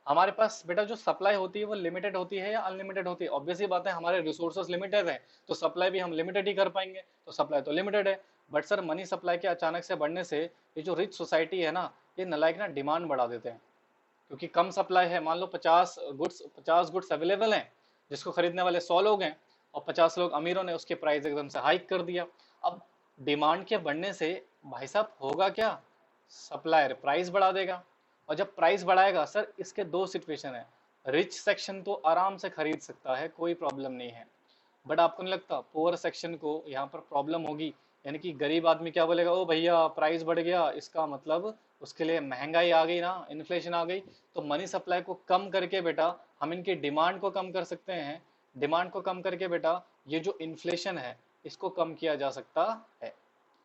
हमारे पास बेटा जो सप्लाई होती है वो लिमिटेड होती है या अनलिमिटेड होती है? ऑब्वियस ही बात है, हमारे रिसोर्सेज लिमिटेड है तो सप्लाई भी हम लिमिटेड ही कर पाएंगे, तो सप्लाई तो लिमिटेड है। बट सर मनी सप्लाई के अचानक से बढ़ने से ये जो रिच सोसाइटी है ना, ये नलायक ना डिमांड बढ़ा देते हैं, क्योंकि कम सप्लाई है। मान लो 50 गुड्स अवेलेबल हैं, जिसको खरीदने वाले 100 लोग हैं और 50 लोग अमीरों ने उसके प्राइस एकदम से हाइक कर दिया। अब डिमांड के बढ़ने से भाई साहब होगा क्या, सप्लायर प्राइस बढ़ा देगा, और जब प्राइस बढ़ाएगा सर, इसके दो सिचुएशन है। रिच सेक्शन तो आराम से खरीद सकता है, कोई प्रॉब्लम नहीं है, बट आपको नहीं लगता पुअर सेक्शन को यहाँ पर प्रॉब्लम होगी? यानी कि गरीब आदमी क्या बोलेगा, ओ भैया प्राइस बढ़ गया, इसका मतलब उसके लिए महंगाई आ गई ना, इन्फ्लेशन आ गई। तो मनी सप्लाई को कम करके बेटा हम इनकी डिमांड को कम कर सकते हैं, डिमांड को कम करके बेटा ये जो इन्फ्लेशन है इसको कम किया जा सकता है।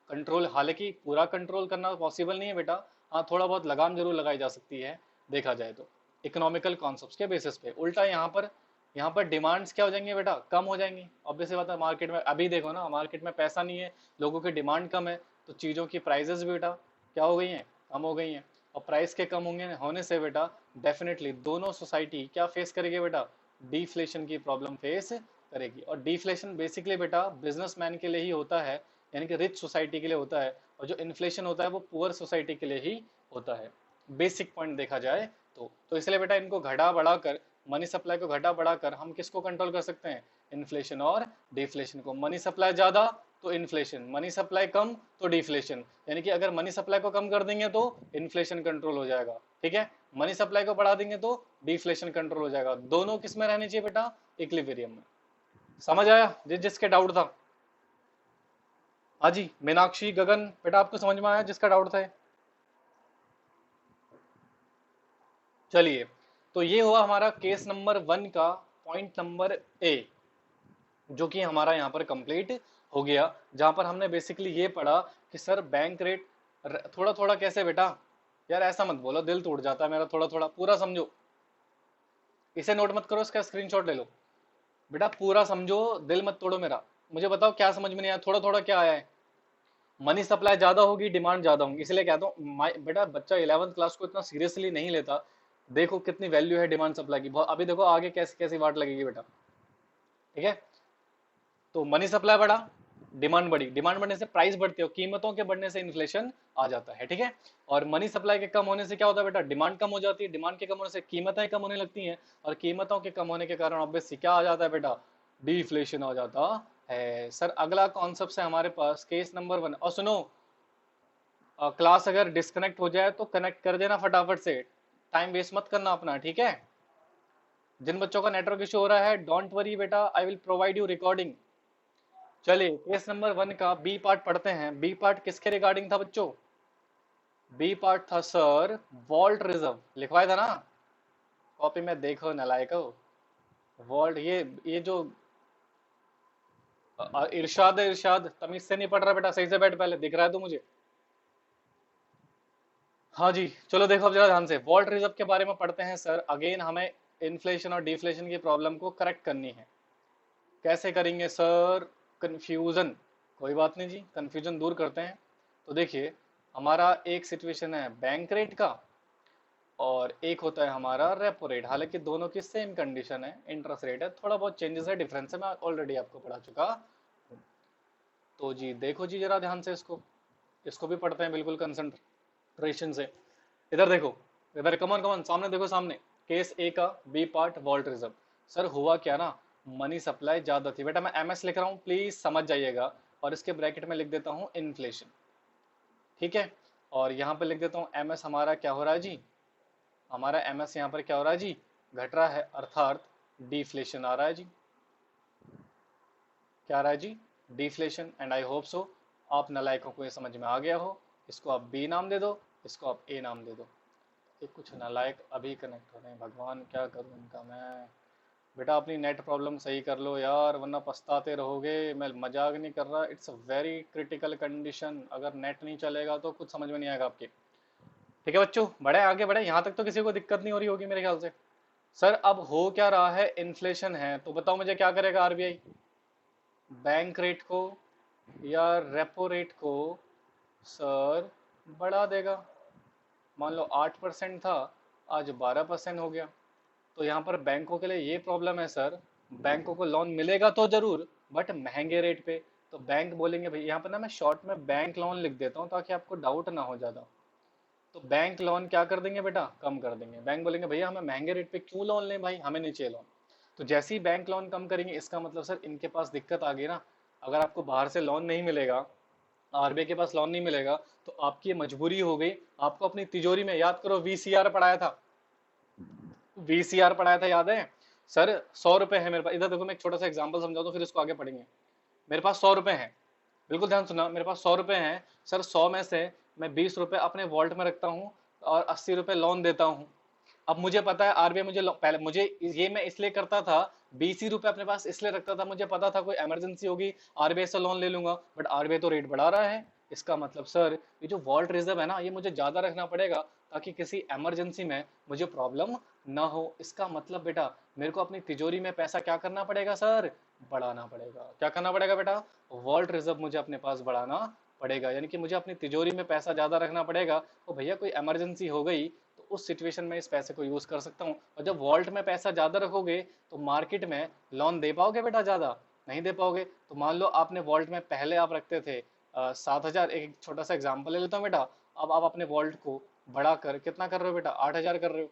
कंट्रोल, हालांकि पूरा कंट्रोल करना पॉसिबल नहीं है बेटा, हाँ थोड़ा बहुत लगाम जरूर लगाई जा सकती है, देखा जाए तो इकोनॉमिकल कॉन्सेप्ट्स के बेसिस पे। उल्टा यहाँ पर डिमांड्स क्या हो जाएंगे बेटा, कम हो जाएंगी। ऑब्वियस बात है, मार्केट में अभी देखो ना, मार्केट में पैसा नहीं है, लोगों की डिमांड कम है, तो चीज़ों की प्राइजेस भी बेटा क्या हो गई हैं, कम हो गई हैं। और प्राइस के कम होंगे होने से बेटा डेफिनेटली दोनों सोसाइटी क्या फेस करेगी बेटा, डिफ्लेशन की प्रॉब्लम फेस करेगी। और डिफ्लेशन बेसिकली बेटा बिजनेसमैन के लिए ही होता है, यानी कि रिच सोसाइटी के लिए होता है, और जो इन्फ्लेशन होता है वो पुअर सोसाइटी के लिए ही होता है, बेसिक पॉइंट देखा जाए तो इसलिए बेटा इनको घटा बढ़ाकर, मनी सप्लाई को घटा बढ़ाकर हम किसको कंट्रोल कर सकते हैं, इन्फ्लेशन और डिफ्लेशन को। मनी सप्लाई ज्यादा तो इन्फ्लेशन, मनी सप्लाई कम तो डिफ्लेशन, यानी कि अगर मनी सप्लाई को कम कर देंगे तो इन्फ्लेशन कंट्रोल हो जाएगा, ठीक है, मनी सप्लाई को बढ़ा देंगे तो डिफ्लेशन कंट्रोल हो जाएगा। दोनों किस में रहने चाहिए बेटा, इक्विलिब्रियम में। समझ आया जिस जिसके डाउट था? हाँ जी, मीनाक्षी, गगन, बेटा आपको समझ में आया जिसका डाउट था? चलिए, तो ये हुआ हमारा केस नंबर 1 का पॉइंट नंबर ए, जो कि हमारा यहाँ पर कंप्लीट हो गया, जहां पर हमने बेसिकली ये पढ़ा कि सर बैंक रेट थोड़ा थोड़ा कैसे बेटा, यार ऐसा मत बोलो, दिल टूट जाता है मेरा, थोड़ा थोड़ा पूरा समझो, इसे नोट मत करो, इसका स्क्रीनशॉट ले लो। बेटा पूरा समझो, दिल मत तोड़ो मेरा। मुझे बताओ क्या समझ में नहीं आया, थोड़ा थोड़ा क्या आया है? मनी सप्लाई ज्यादा होगी, डिमांड ज्यादा होगी, इसलिए कहता हूँ बेटा बच्चा 11th क्लास को इतना सीरियसली नहीं लेता। देखो कितनी वैल्यू है डिमांड सप्लाई की, बहुत, अभी देखो आगे कैसी कैसी वाट लगेगी बेटा, ठीक है। तो मनी सप्लाई बढ़ा, डिमांड बढ़ी, डिमांड बढ़ने से प्राइस बढ़ती है, कीमतों के बढ़ने से इन्फ्लेशन आ जाता है, ठीक है। और मनी सप्लाई के कम होने से क्या होता है बेटा, डिमांड कम हो जाती है, डिमांड के कम होने से कीमतें कम होने लगती हैं, और कीमतों के कम होने के कारण ऑब्वियसली क्या आ जाता है बेटा, डिफ्लेशन आ जाता है। सर अगला कॉन्सेप्ट है हमारे पास केस नंबर 1, और सुनो, क्लास अगर डिस्कनेक्ट हो जाए तो कनेक्ट कर देना फटाफट से, टाइम वेस्ट मत करना अपना, ठीक है। जिन बच्चों का नेटवर्क इशू हो रहा है, डोंट वरी बेटा, I will provide you recording. चलिए केस नंबर 1 का बी पार्ट पढ़ते हैं। बी पार्ट किसके रिगार्डिंग था बच्चों? बी पार्ट था सर वॉल्ट रिजर्व, लिखवाया था ना कॉपी में, देखो नलायको। वॉल्ट, ये जो इरशाद है, इरशाद तमीज से नहीं पढ़ रहा बेटा, सही से बैठ, पहले दिख रहा है तो मुझे। हाँ जी, चलो देखो अब जरा ध्यान से, वॉल्ट रिजर्व के बारे में पढ़ते हैं सर। अगेन हमें इन्फ्लेशन और डिफ्लेशन की प्रॉब्लम को करेक्ट करनी है। कैसे करेंगे सर? कंफ्यूजन, कोई बात नहीं जी, कंफ्यूजन दूर करते हैं। तो देखिए, हमारा एक सिचुएशन है बैंक रेट का, और एक होता है हमारा रेपो रेट। हालांकि दोनों की सेम कंडीशन है, इंटरेस्ट रेट है, थोड़ा बहुत चेंजेस है, डिफरेंस है, मैं ऑलरेडी आपको पढ़ा चुका हूं। तो जी देखो जी जरा ध्यान से, इसको इसको भी पढ़ते हैं बिल्कुल कंसंट्रेशन से। इधर देखो, इधर कमन कमन सामने देखो, सामने केस ए का B part vault reserve. Sir हुआ क्या ना, मनी सप्लाई ज्यादा थी बेटा, मैं एमएस लिख रहा हूँ प्लीज समझ जाइएगा, और इसके ब्रैकेट में लिख देता हूँ इन्फ्लेशन, ठीक है। और यहाँ पे लिख देता हूँ एमएस हमारा क्या हो रहा है जी, हमारा एमएस यहाँ पर क्या हो रहा है जी, घट रहा है, अर्थात डिफ्लेशन आ रहा है जी। क्या आ रहा है जी, deflation. And I hope so आप नलायकों को ये समझ में आ गया हो। इसको आप बी नाम दे दो, इसको आप ए नाम दे दो। ये कुछ नालायक अभी कनेक्ट हो रहे हैं, भगवान क्या करूं इनका मैं। बेटा अपनी नेट प्रॉब्लम सही कर लो यार, वरना पछताते रहोगे, मैं मजाक नहीं कर रहा, it's a very critical condition. अगर नेट नहीं चलेगा तो कुछ समझ में नहीं आएगा आपके, ठीक है बच्चों। बढ़े आगे बढ़े, यहाँ तक तो किसी को दिक्कत नहीं हो रही होगी मेरे ख्याल से, सर अब हो क्या रहा है, इन्फ्लेशन है, तो बताओ मुझे क्या करेगा आरबीआई, बैंक रेट को या रेपो रेट को सर बढ़ा देगा। मान लो 8% था, आज 12% हो गया। तो यहाँ पर बैंकों के लिए ये प्रॉब्लम है सर, बैंकों को लोन मिलेगा तो जरूर, बट महंगे रेट पे। तो बैंक बोलेंगे भाई, यहाँ पर ना मैं शॉर्ट में बैंक लोन लिख देता हूँ ताकि आपको डाउट ना हो ज्यादा। तो बैंक लोन क्या कर देंगे बेटा, कम कर देंगे। बैंक बोलेंगे भैया हमें महंगे रेट पे क्यों लोन लें भाई, हमें नहीं चाहिए लोन। तो जैसे ही बैंक लोन कम करेंगे, इसका मतलब सर इनके पास दिक्कत आ गई ना। अगर आपको बाहर से लोन नहीं मिलेगा, आरबीआई के पास लोन नहीं मिलेगा, तो आपकी ये मजबूरी हो गई, आपको अपनी तिजोरी में, याद करो वीसीआर पढ़ाया था, वीसीआर पढ़ाया था याद है सर। 100 रुपए है मेरे पास, इधर देखो मैं एक छोटा सा एग्जांपल समझा दो फिर इसको आगे पढ़ेंगे। मेरे पास 100 रुपए हैं, बिल्कुल ध्यान सुना, मेरे पास 100 रुपए हैं सर। 100 में से मैं 20 रुपए अपने वॉल्ट में रखता हूँ और 80 रुपए लोन देता हूँ। अब मुझे पता है आरबीआई मुझे पहले मुझे ये मैं इसलिए करता था, 20 ही रुपए अपने पास इसलिए रखता था, मुझे पता था कोई इमरजेंसी होगी आरबीआई से लोन ले लूंगा। बट आरबीआई तो रेट बढ़ा रहा है, इसका मतलब सर ये जो वॉल्ट रिजर्व है ना, ये मुझे ज्यादा रखना पड़ेगा ताकि किसी इमरजेंसी में मुझे प्रॉब्लम ना हो। इसका मतलब बेटा मेरे को अपनी तिजोरी में पैसा क्या करना पड़ेगा सर, बढ़ाना पड़ेगा। क्या करना पड़ेगा बेटा, वॉल्ट रिजर्व मुझे अपने पास बढ़ाना पड़ेगा, यानी कि मुझे अपनी तिजोरी में पैसा ज्यादा रखना पड़ेगा। तो भैया कोई इमरजेंसी हो गई तो उस सिचुएशन में इस पैसे को यूज कर सकता हूँ। और जब वॉल्ट में पैसा ज्यादा रखोगे तो मार्केट में लोन दे पाओगे बेटा, ज्यादा नहीं दे पाओगे। तो मान लो आपने वॉल्ट में पहले आप रखते थे 7,000, एक छोटा सा एग्जाम्पल ले लेता हूँ बेटा। अब आप अपने वॉल्ट को बढ़ाकर कितना कर रहे हो बेटा, 8,000 कर रहे हो।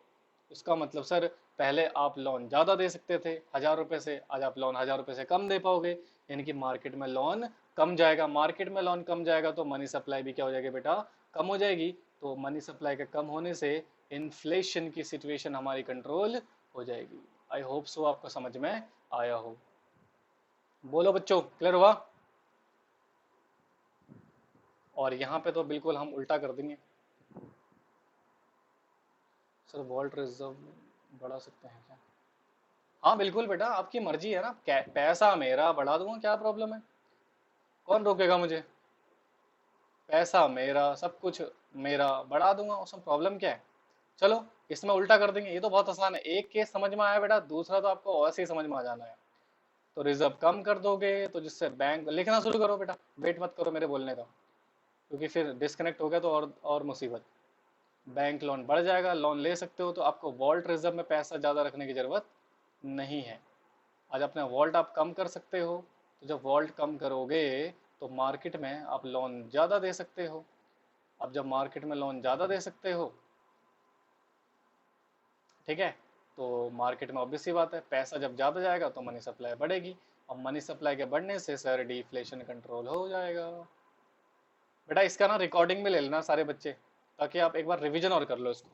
उसका मतलब सर पहले आप लोन ज्यादा दे सकते थे 1,000 रुपए से, आज आप लोन 1,000 रुपए से कम दे पाओगे, यानी कि मार्केट में लोन कम जाएगा। मार्केट में लोन कम जाएगा तो मनी सप्लाई भी क्या हो जाएगी बेटा, कम हो जाएगी। तो मनी सप्लाई के कम होने से इन्फ्लेशन की सिचुएशन हमारी कंट्रोल हो जाएगी। आई होप सो आपको समझ में आया हो। बोलो बच्चों, क्लियर हुआ। और यहाँ पे तो बिल्कुल हम उल्टा कर देंगे सर, वॉल्ट रिजर्व बढ़ा सकते हैं क्या। हाँ बिल्कुल बेटा, आपकी मर्जी है ना, पैसा मेरा बढ़ा दूंगा, क्या प्रॉब्लम है, कौन रोकेगा मुझे। पैसा मेरा, सब कुछ मेरा, बढ़ा दूंगा, उसमें प्रॉब्लम क्या है। चलो इसमें उल्टा कर देंगे, ये तो बहुत आसान है। एक केस समझ में आया बेटा, दूसरा तो आपको ऐसे ही समझ में आ जाना है। तो रिजर्व कम कर दोगे तो जिससे बैंक, लिखना शुरू करो बेटा, वेट मत करो मेरे बोलने का, क्योंकि फिर डिस्कनेक्ट हो गया तो और मुसीबत। बैंक लोन बढ़ जाएगा, लोन ले सकते हो, तो आपको वॉल्ट रिजर्व में पैसा ज़्यादा रखने की ज़रूरत नहीं है। आज अपना वॉल्ट आप कम कर सकते हो, तो जब वॉल्ट कम करोगे तो मार्केट में आप लोन ज़्यादा दे सकते हो। अब जब मार्केट में लोन ज़्यादा दे सकते हो, ठीक है, तो मार्केट में ऑब्वियस सी बात है, पैसा जब ज़्यादा जाएगा तो मनी सप्लाई बढ़ेगी, और मनी सप्लाई के बढ़ने से सर डिफ्लेशन कंट्रोल हो जाएगा। बेटा इसका ना रिकॉर्डिंग में ले लेना सारे बच्चे, ताकि आप एक बार रिवीजन और कर लो इसको।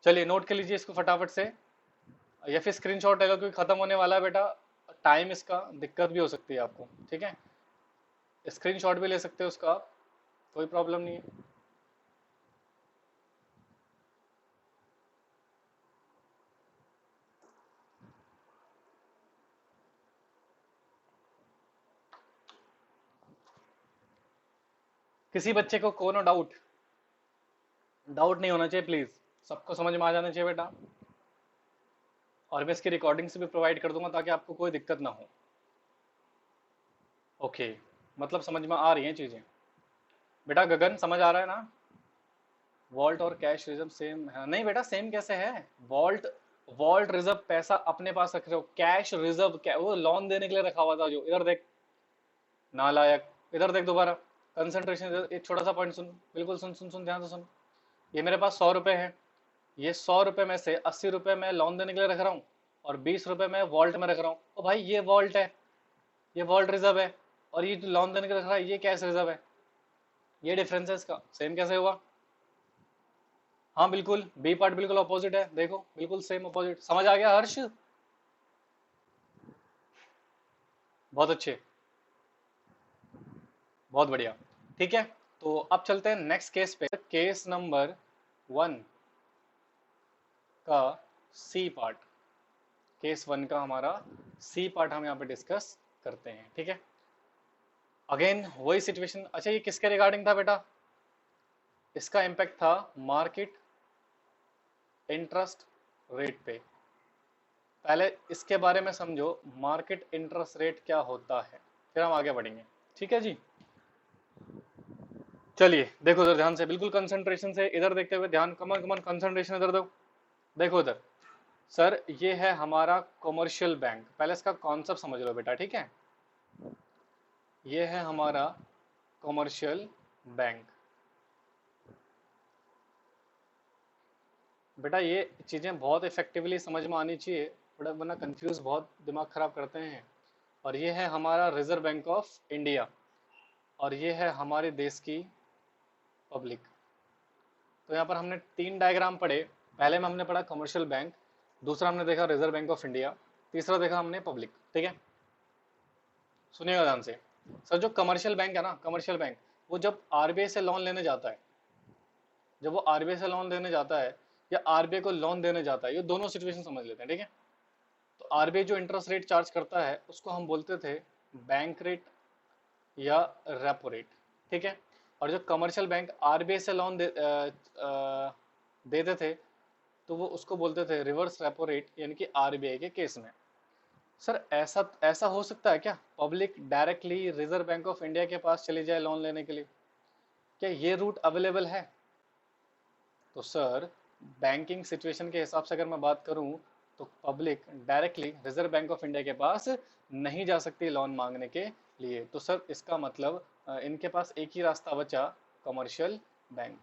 चलिए नोट कर लीजिए इसको फटाफट से, या फिर स्क्रीनशॉट ले लो क्योंकि खत्म होने वाला है बेटा, टाइम इसका दिक्कत भी हो सकती है आपको, ठीक है। स्क्रीनशॉट भी ले सकते हो उसका आप, कोई प्रॉब्लम नहीं है। किसी बच्चे को कोनो डाउट, डाउट नहीं होना चाहिए प्लीज, सबको समझ में आ जाना चाहिए बेटा। और मैं इसकी रिकॉर्डिंग से भी प्रोवाइड कर दूंगा ताकि आपको कोई दिक्कत ना हो। ओके, मतलब समझ में आ रही हैं चीजें बेटा। गगन समझ आ रहा है ना, वॉल्ट और कैश रिजर्व सेम है? नहीं बेटा सेम कैसे है, वॉल्ट, वॉल्ट रिजर्व पैसा अपने पास रख रहे हो, कैश रिजर्व क्या वो लोन देने के लिए रखा हुआ था जो, इधर देख नालायक, इधर देख दोबारा, कंसंट्रेशन, एक छोटा सा पॉइंट सुन, बिल्कुल सुन सुन सुन, ध्यान से सुन। ये मेरे पास 100 रुपए है, ये 100 रुपए में से 80 रुपए मैं लोन देने के लिए रख रहा हूँ, और 20 रुपए मैं वॉल्ट में रख रहा हूँ। ओ भाई ये वॉल्ट है, ये वॉल्ट रिजर्व है, और ये जो लोन देने के लिए रख रहा है ये कैश रिजर्व है। ये डिफरेंस है इसका, सेम कैसे हुआ। हाँ बिल्कुल, बी पार्ट बिल्कुल अपोजिट है, देखो बिल्कुल सेम अपोजिट, समझ आ गया हर्ष, बहुत अच्छे, बहुत बढ़िया। ठीक है, तो अब चलते हैं नेक्स्ट केस पे, केस नंबर 1 का सी पार्ट, केस 1 का हमारा सी पार्ट हम यहाँ पे डिस्कस करते हैं, ठीक है। अगेन वही सिचुएशन, अच्छा ये किसके रिगार्डिंग था बेटा, इसका इम्पैक्ट था मार्केट इंटरेस्ट रेट पे, पहले इसके बारे में समझो, मार्केट इंटरेस्ट रेट क्या होता है, फिर हम आगे बढ़ेंगे। ठीक है जी। चलिए देखो इधर ध्यान से, बिल्कुल कंसंट्रेशन से इधर देखते हुए, ध्यान, कमन कमन कंसंट्रेशन इधर दो। देखो इधर सर, ये है हमारा कॉमर्शियल बैंक, पहले इसका कॉन्सेप्ट समझ लो बेटा, ठीक है। ये है हमारा कॉमर्शियल बैंक। बेटा ये चीज़ें बहुत इफेक्टिवली समझ में आनी चाहिए, बड़ा वरना कंफ्यूज बहुत दिमाग खराब करते हैं। और ये है हमारा रिजर्व बैंक ऑफ इंडिया, और ये है हमारे देश की पब्लिक। तो यहाँ पर हमने तीन डायग्राम पढ़े, पहले में हमने पढ़ा कमर्शियल बैंक, दूसरा हमने देखा रिजर्व बैंक ऑफ इंडिया, तीसरा देखा हमने पब्लिक। ठीक है, सुनिएगा ध्यान से। सर जो कमर्शियल बैंक है ना, कमर्शियल बैंक, वो जब आरबीआई से लोन लेने जाता है, जब वो आरबीआई से लोन लेने जाता है या आरबीआई को लोन देने जाता है, ये दोनों सिचुएशन समझ लेते हैं। ठीक है, तो आरबीआई जो इंटरेस्ट रेट चार्ज करता है उसको हम बोलते थे बैंक रेट या रेपो रेट। ठीक है, और जो कमर्शियल बैंक आरबीआई से लोन देते थे तो वो उसको बोलते थे रिवर्स रेपो रेट, यानी कि आरबीआई के केस में। सर ऐसा ऐसा हो सकता है क्या, public directly reserve bank of India के पास चली जाए लोन लेने के लिए, क्या ये रूट अवेलेबल है? तो सर बैंकिंग सिचुएशन के हिसाब से अगर मैं बात करूं तो public directly reserve bank of India के पास नहीं जा सकती लोन मांगने के लिए। तो सर इसका मतलब इनके पास एक ही रास्ता बचा, कमर्शियल बैंक।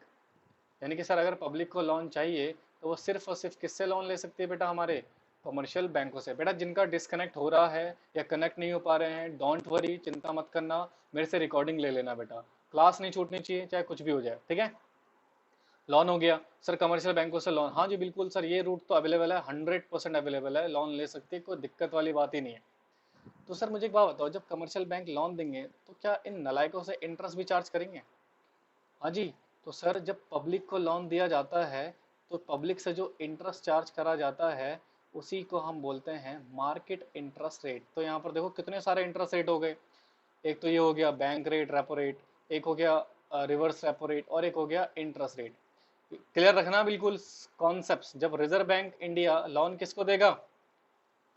यानी कि सर अगर पब्लिक को लोन चाहिए तो वो सिर्फ और सिर्फ किससे लोन ले सकती है बेटा, हमारे कमर्शियल बैंकों से। बेटा जिनका डिस्कनेक्ट हो रहा है या कनेक्ट नहीं हो पा रहे हैं, डोंट वरी, चिंता मत करना, मेरे से रिकॉर्डिंग ले लेना बेटा, क्लास नहीं छूटनी चाहिए चाहे कुछ भी हो जाए। ठीक है, लोन हो गया सर कमर्शियल बैंकों से लोन, हाँ जी बिल्कुल सर, ये रूट तो अवेलेबल है, 100% अवेलेबल है, लोन ले सकती है, कोई दिक्कत वाली बात ही नहीं है। तो सर मुझे एक बात बताओ, जब कमर्शियल बैंक लोन देंगे तो क्या इन नलायकों से इंटरेस्ट भी चार्ज करेंगे? हाँ जी। तो सर जब पब्लिक को लोन दिया जाता है तो पब्लिक से जो इंटरेस्ट चार्ज करा जाता है उसी को हम बोलते हैं मार्केट इंटरेस्ट रेट। तो यहाँ पर देखो कितने सारे इंटरेस्ट रेट हो गए, एक तो ये हो गया बैंक रेट, रेपो रेट, एक हो गया रिवर्स रेपो रेट, और एक हो गया इंटरेस्ट रेट। क्लियर रखना बिल्कुल कॉन्सेप्ट। जब रिजर्व बैंक इंडिया लोन किसको देगा,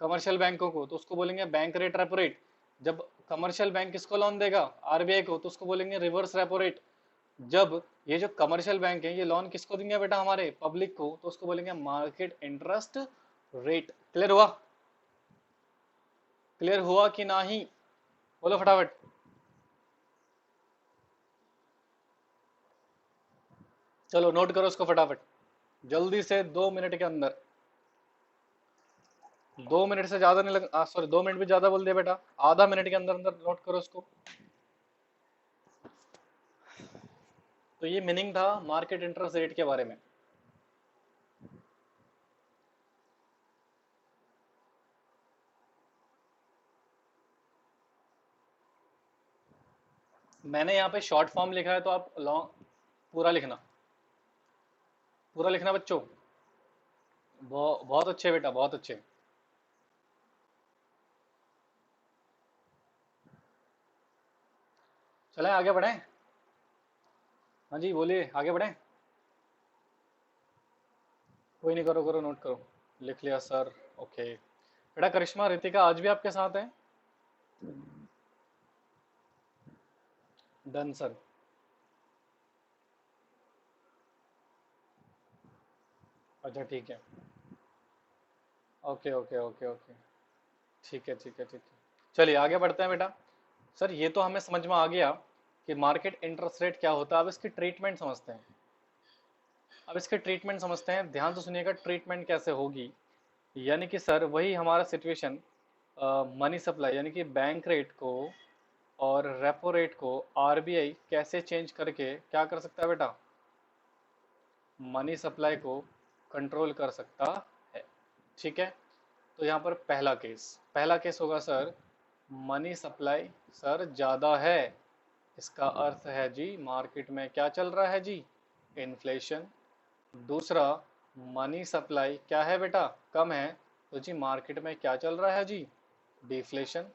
कमर्शियल बैंकों को, तो उसको बोलेंगे बैंक रेट रेपो रेट। जब कमर्शियल बैंक किसको लोन देगा, आरबीआई को, तो उसको बोलेंगे रिवर्स रेपो रेट। जब ये जो कमर्शियल बैंक है ये लोन किसको देंगे बेटा, हमारे पब्लिक को, तो उसको बोलेंगे मार्केट इंटरेस्ट रेट। क्लियर हुआ? क्लियर हुआ कि नहीं, बोलो फटाफट। चलो नोट करो इसको फटाफट, जल्दी से, 2 मिनट के अंदर। 2 मिनट से ज्यादा नहीं लग, सॉरी 2 मिनट भी ज्यादा बोल दिया बेटा, आधा मिनट के अंदर अंदर नोट करो इसको। तो ये मीनिंग था मार्केट इंटरेस्ट रेट के बारे में। मैंने यहाँ पे शॉर्ट फॉर्म लिखा है तो आप लॉन्ग पूरा लिखना, पूरा लिखना बच्चों। बहुत अच्छे बेटा, बहुत अच्छे। चलें आगे बढ़ें? हाँ जी बोलिए, आगे बढ़ें। कोई नहीं, करो करो, नोट करो। लिख लिया सर, ओके। बेटा करिश्मा रितिका आज भी आपके साथ हैं? Done sir. अच्छा ठीक है, ओके ओके ओके ओके, ठीक है ठीक है ठीक है। चलिए आगे बढ़ते हैं बेटा। सर ये तो हमें समझ में आ गया कि मार्केट इंटरेस्ट रेट क्या होता है, अब इसकी ट्रीटमेंट समझते हैं। अब इसके ट्रीटमेंट समझते हैं, ध्यान से सुनिएगा ट्रीटमेंट कैसे होगी। यानी कि सर वही हमारा सिचुएशन, मनी सप्लाई यानी कि बैंक रेट को और रेपो रेट को आरबीआई कैसे चेंज करके क्या कर सकता है बेटा, मनी सप्लाई को कंट्रोल कर सकता है। ठीक है, तो यहाँ पर पहला केस होगा सर, मनी सप्लाई सर ज़्यादा है, इसका अर्थ है जी मार्केट में क्या चल रहा है जी, इन्फ्लेशन। दूसरा, मनी सप्लाई क्या है बेटा, कम है, तो जी मार्केट में क्या चल रहा है जी, डिफ्लेशन।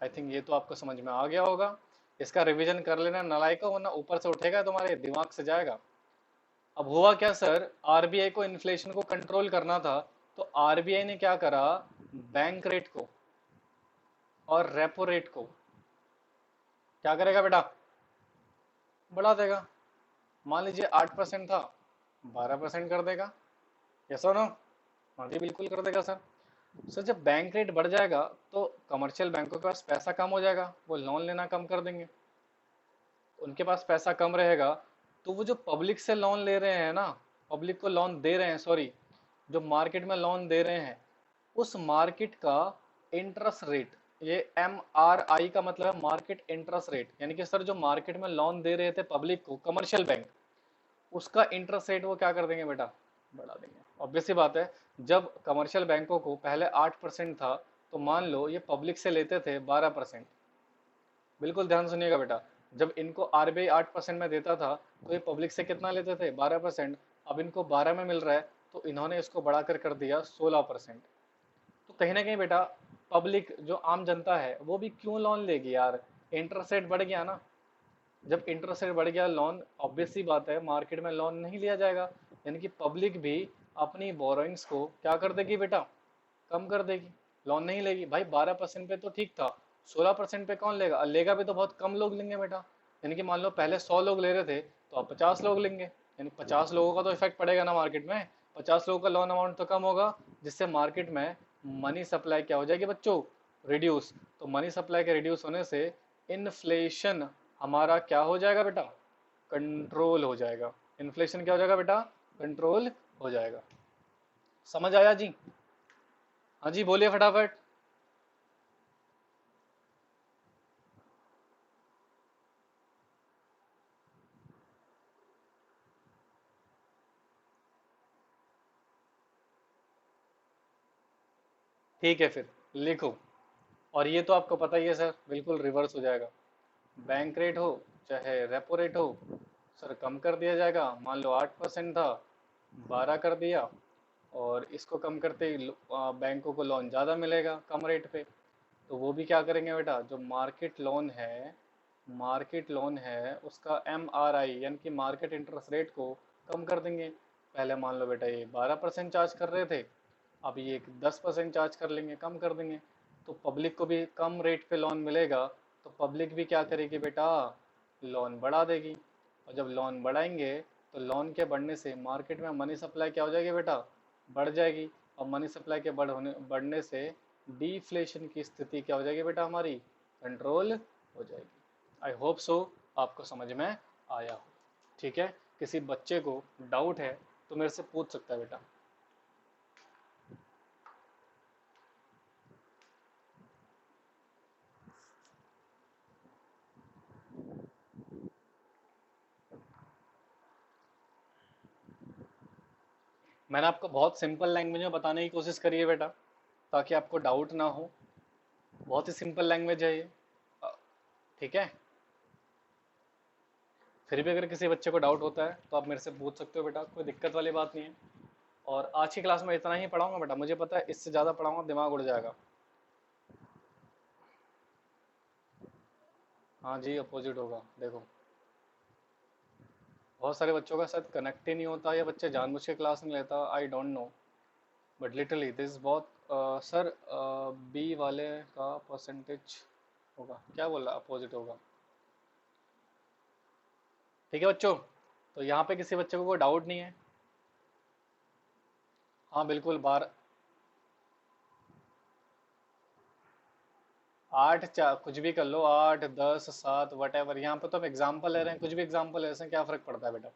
आई थिंक ये तो आपको समझ में आ गया होगा, इसका रिवीजन कर लेना नलायकों, वरना ऊपर से उठेगा तुम्हारे दिमाग से जाएगा। अब हुआ क्या सर, आरबीआई को इन्फ्लेशन को कंट्रोल करना था, तो आरबीआई ने क्या करा, बैंक रेट को और रेपो रेट को क्या करेगा बेटा, बढ़ा देगा। मान लीजिए 8% था, 12% कर देगा। यस और नो? हाँ जी बिल्कुल कर देगा सर। सर जब बैंक रेट बढ़ जाएगा तो कमर्शियल बैंकों के पास पैसा कम हो जाएगा, वो लोन लेना कम कर देंगे। उनके पास पैसा कम रहेगा तो वो जो पब्लिक से लोन ले रहे हैं ना, पब्लिक को लोन दे रहे हैं, सॉरी, जो मार्केट में लोन दे रहे हैं, उस मार्केट का इंटरेस्ट रेट, ये MRI का मतलब है मार्केट इंटरेस्ट रेट, यानी कि सर जो मार्केट में लोन दे रहे थे पब्लिक को कमर्शियल बैंक, उसका इंटरेस्ट रेट वो क्या कर देंगे बेटा, बढ़ा देंगे। ऑब्वियस सी बात है, जब कमर्शियल बैंकों को पहले 8% था, तो मान लो ये पब्लिक से लेते थे 12%। बिल्कुल ध्यान सुनिएगा बेटा, जब इनको RBI 8% में देता था तो ये पब्लिक से कितना लेते थे, 12%। अब इनको 12 में मिल रहा है तो इन्होंने इसको बढ़ाकर कर दिया 16%। तो कहीं ना कहीं बेटा पब्लिक जो आम जनता है वो भी क्यों लोन लेगी यार, इंटरेस्ट रेट बढ़ गया ना। जब इंटरेस्ट रेट बढ़ गया, लोन, ऑब्वियस सी बात है मार्केट में लोन नहीं लिया जाएगा, यानी कि पब्लिक भी अपनी बोरोइंग्स को क्या कर देगी बेटा, कम कर देगी, लोन नहीं लेगी। भाई 12% पे तो ठीक था, 16% पे कौन लेगा, लेगा भी तो बहुत कम लोग लेंगे बेटा। यानी कि मान लो पहले 100 लोग ले रहे थे तो अब 50 लोग लेंगे, यानी 50 लोगों का तो इफेक्ट पड़ेगा ना मार्केट में। 50 लोगों का लोन अमाउंट तो कम होगा, जिससे मार्केट में मनी सप्लाई क्या हो जाएगी बच्चों, रिड्यूस। तो मनी सप्लाई के रिड्यूस होने से इन्फ्लेशन हमारा क्या हो जाएगा बेटा, कंट्रोल हो जाएगा। इन्फ्लेशन क्या हो जाएगा बेटा, कंट्रोल हो जाएगा। समझ आया जी? हाँ जी बोलिए फटाफट। ठीक है फिर लिखो। और ये तो आपको पता ही है सर, बिल्कुल रिवर्स हो जाएगा। बैंक रेट हो चाहे रेपो रेट हो, सर कम कर दिया जाएगा। मान लो 8% था, 12 कर दिया, और इसको कम करते ही बैंकों को लोन ज़्यादा मिलेगा कम रेट पे। तो वो भी क्या करेंगे बेटा, जो मार्केट लोन है, मार्केट लोन है उसका MRI यानी कि मार्केट इंटरेस्ट रेट को कम कर देंगे। पहले मान लो बेटा ये 12% चार्ज कर रहे थे, अब ये 10% चार्ज कर लेंगे, कम कर देंगे। तो पब्लिक को भी कम रेट पे लोन मिलेगा, तो पब्लिक भी क्या करेगी बेटा, लोन बढ़ा देगी। और जब लोन बढ़ाएंगे तो लोन के बढ़ने से मार्केट में मनी सप्लाई क्या हो जाएगी बेटा, बढ़ जाएगी। और मनी सप्लाई के बढ़ने से डिफ्लेशन की स्थिति क्या हो जाएगी बेटा, हमारी कंट्रोल हो जाएगी। आई होप सो आपको समझ में आया हो। ठीक है, किसी बच्चे को डाउट है तो मेरे से पूछ सकता है बेटा। मैंने आपको बहुत सिंपल लैंग्वेज में बताने की कोशिश करी है बेटा, ताकि आपको डाउट ना हो। बहुत ही सिंपल लैंग्वेज है ये। अ, ठीक है, फिर भी अगर किसी बच्चे को डाउट होता है तो आप मेरे से पूछ सकते हो बेटा, कोई दिक्कत वाली बात नहीं है। और आज की क्लास में इतना ही पढ़ाऊंगा बेटा, मुझे पता है इससे ज़्यादा पढ़ाऊंगा दिमाग उड़ जाएगा। हाँ जी अपोजिट होगा, देखो बहुत सारे बच्चों का शायद कनेक्ट ही नहीं होता, या बच्चे जानबूझ के क्लास नहीं लेता, I don't know. But literally this बहुत सर बी वाले का परसेंटेज होगा, क्या बोल रहा, अपोजिट होगा। ठीक है बच्चों, तो यहाँ पे किसी बच्चे को कोई डाउट नहीं है? हाँ बिल्कुल, बार 8 कुछ भी कर लो, 8 10 7 वट एवर, यहाँ पे तो हम एग्जाम्पल ले रहे हैं, कुछ भी एग्जाम्पल ले रहे हैं, क्या फर्क पड़ता है बेटा।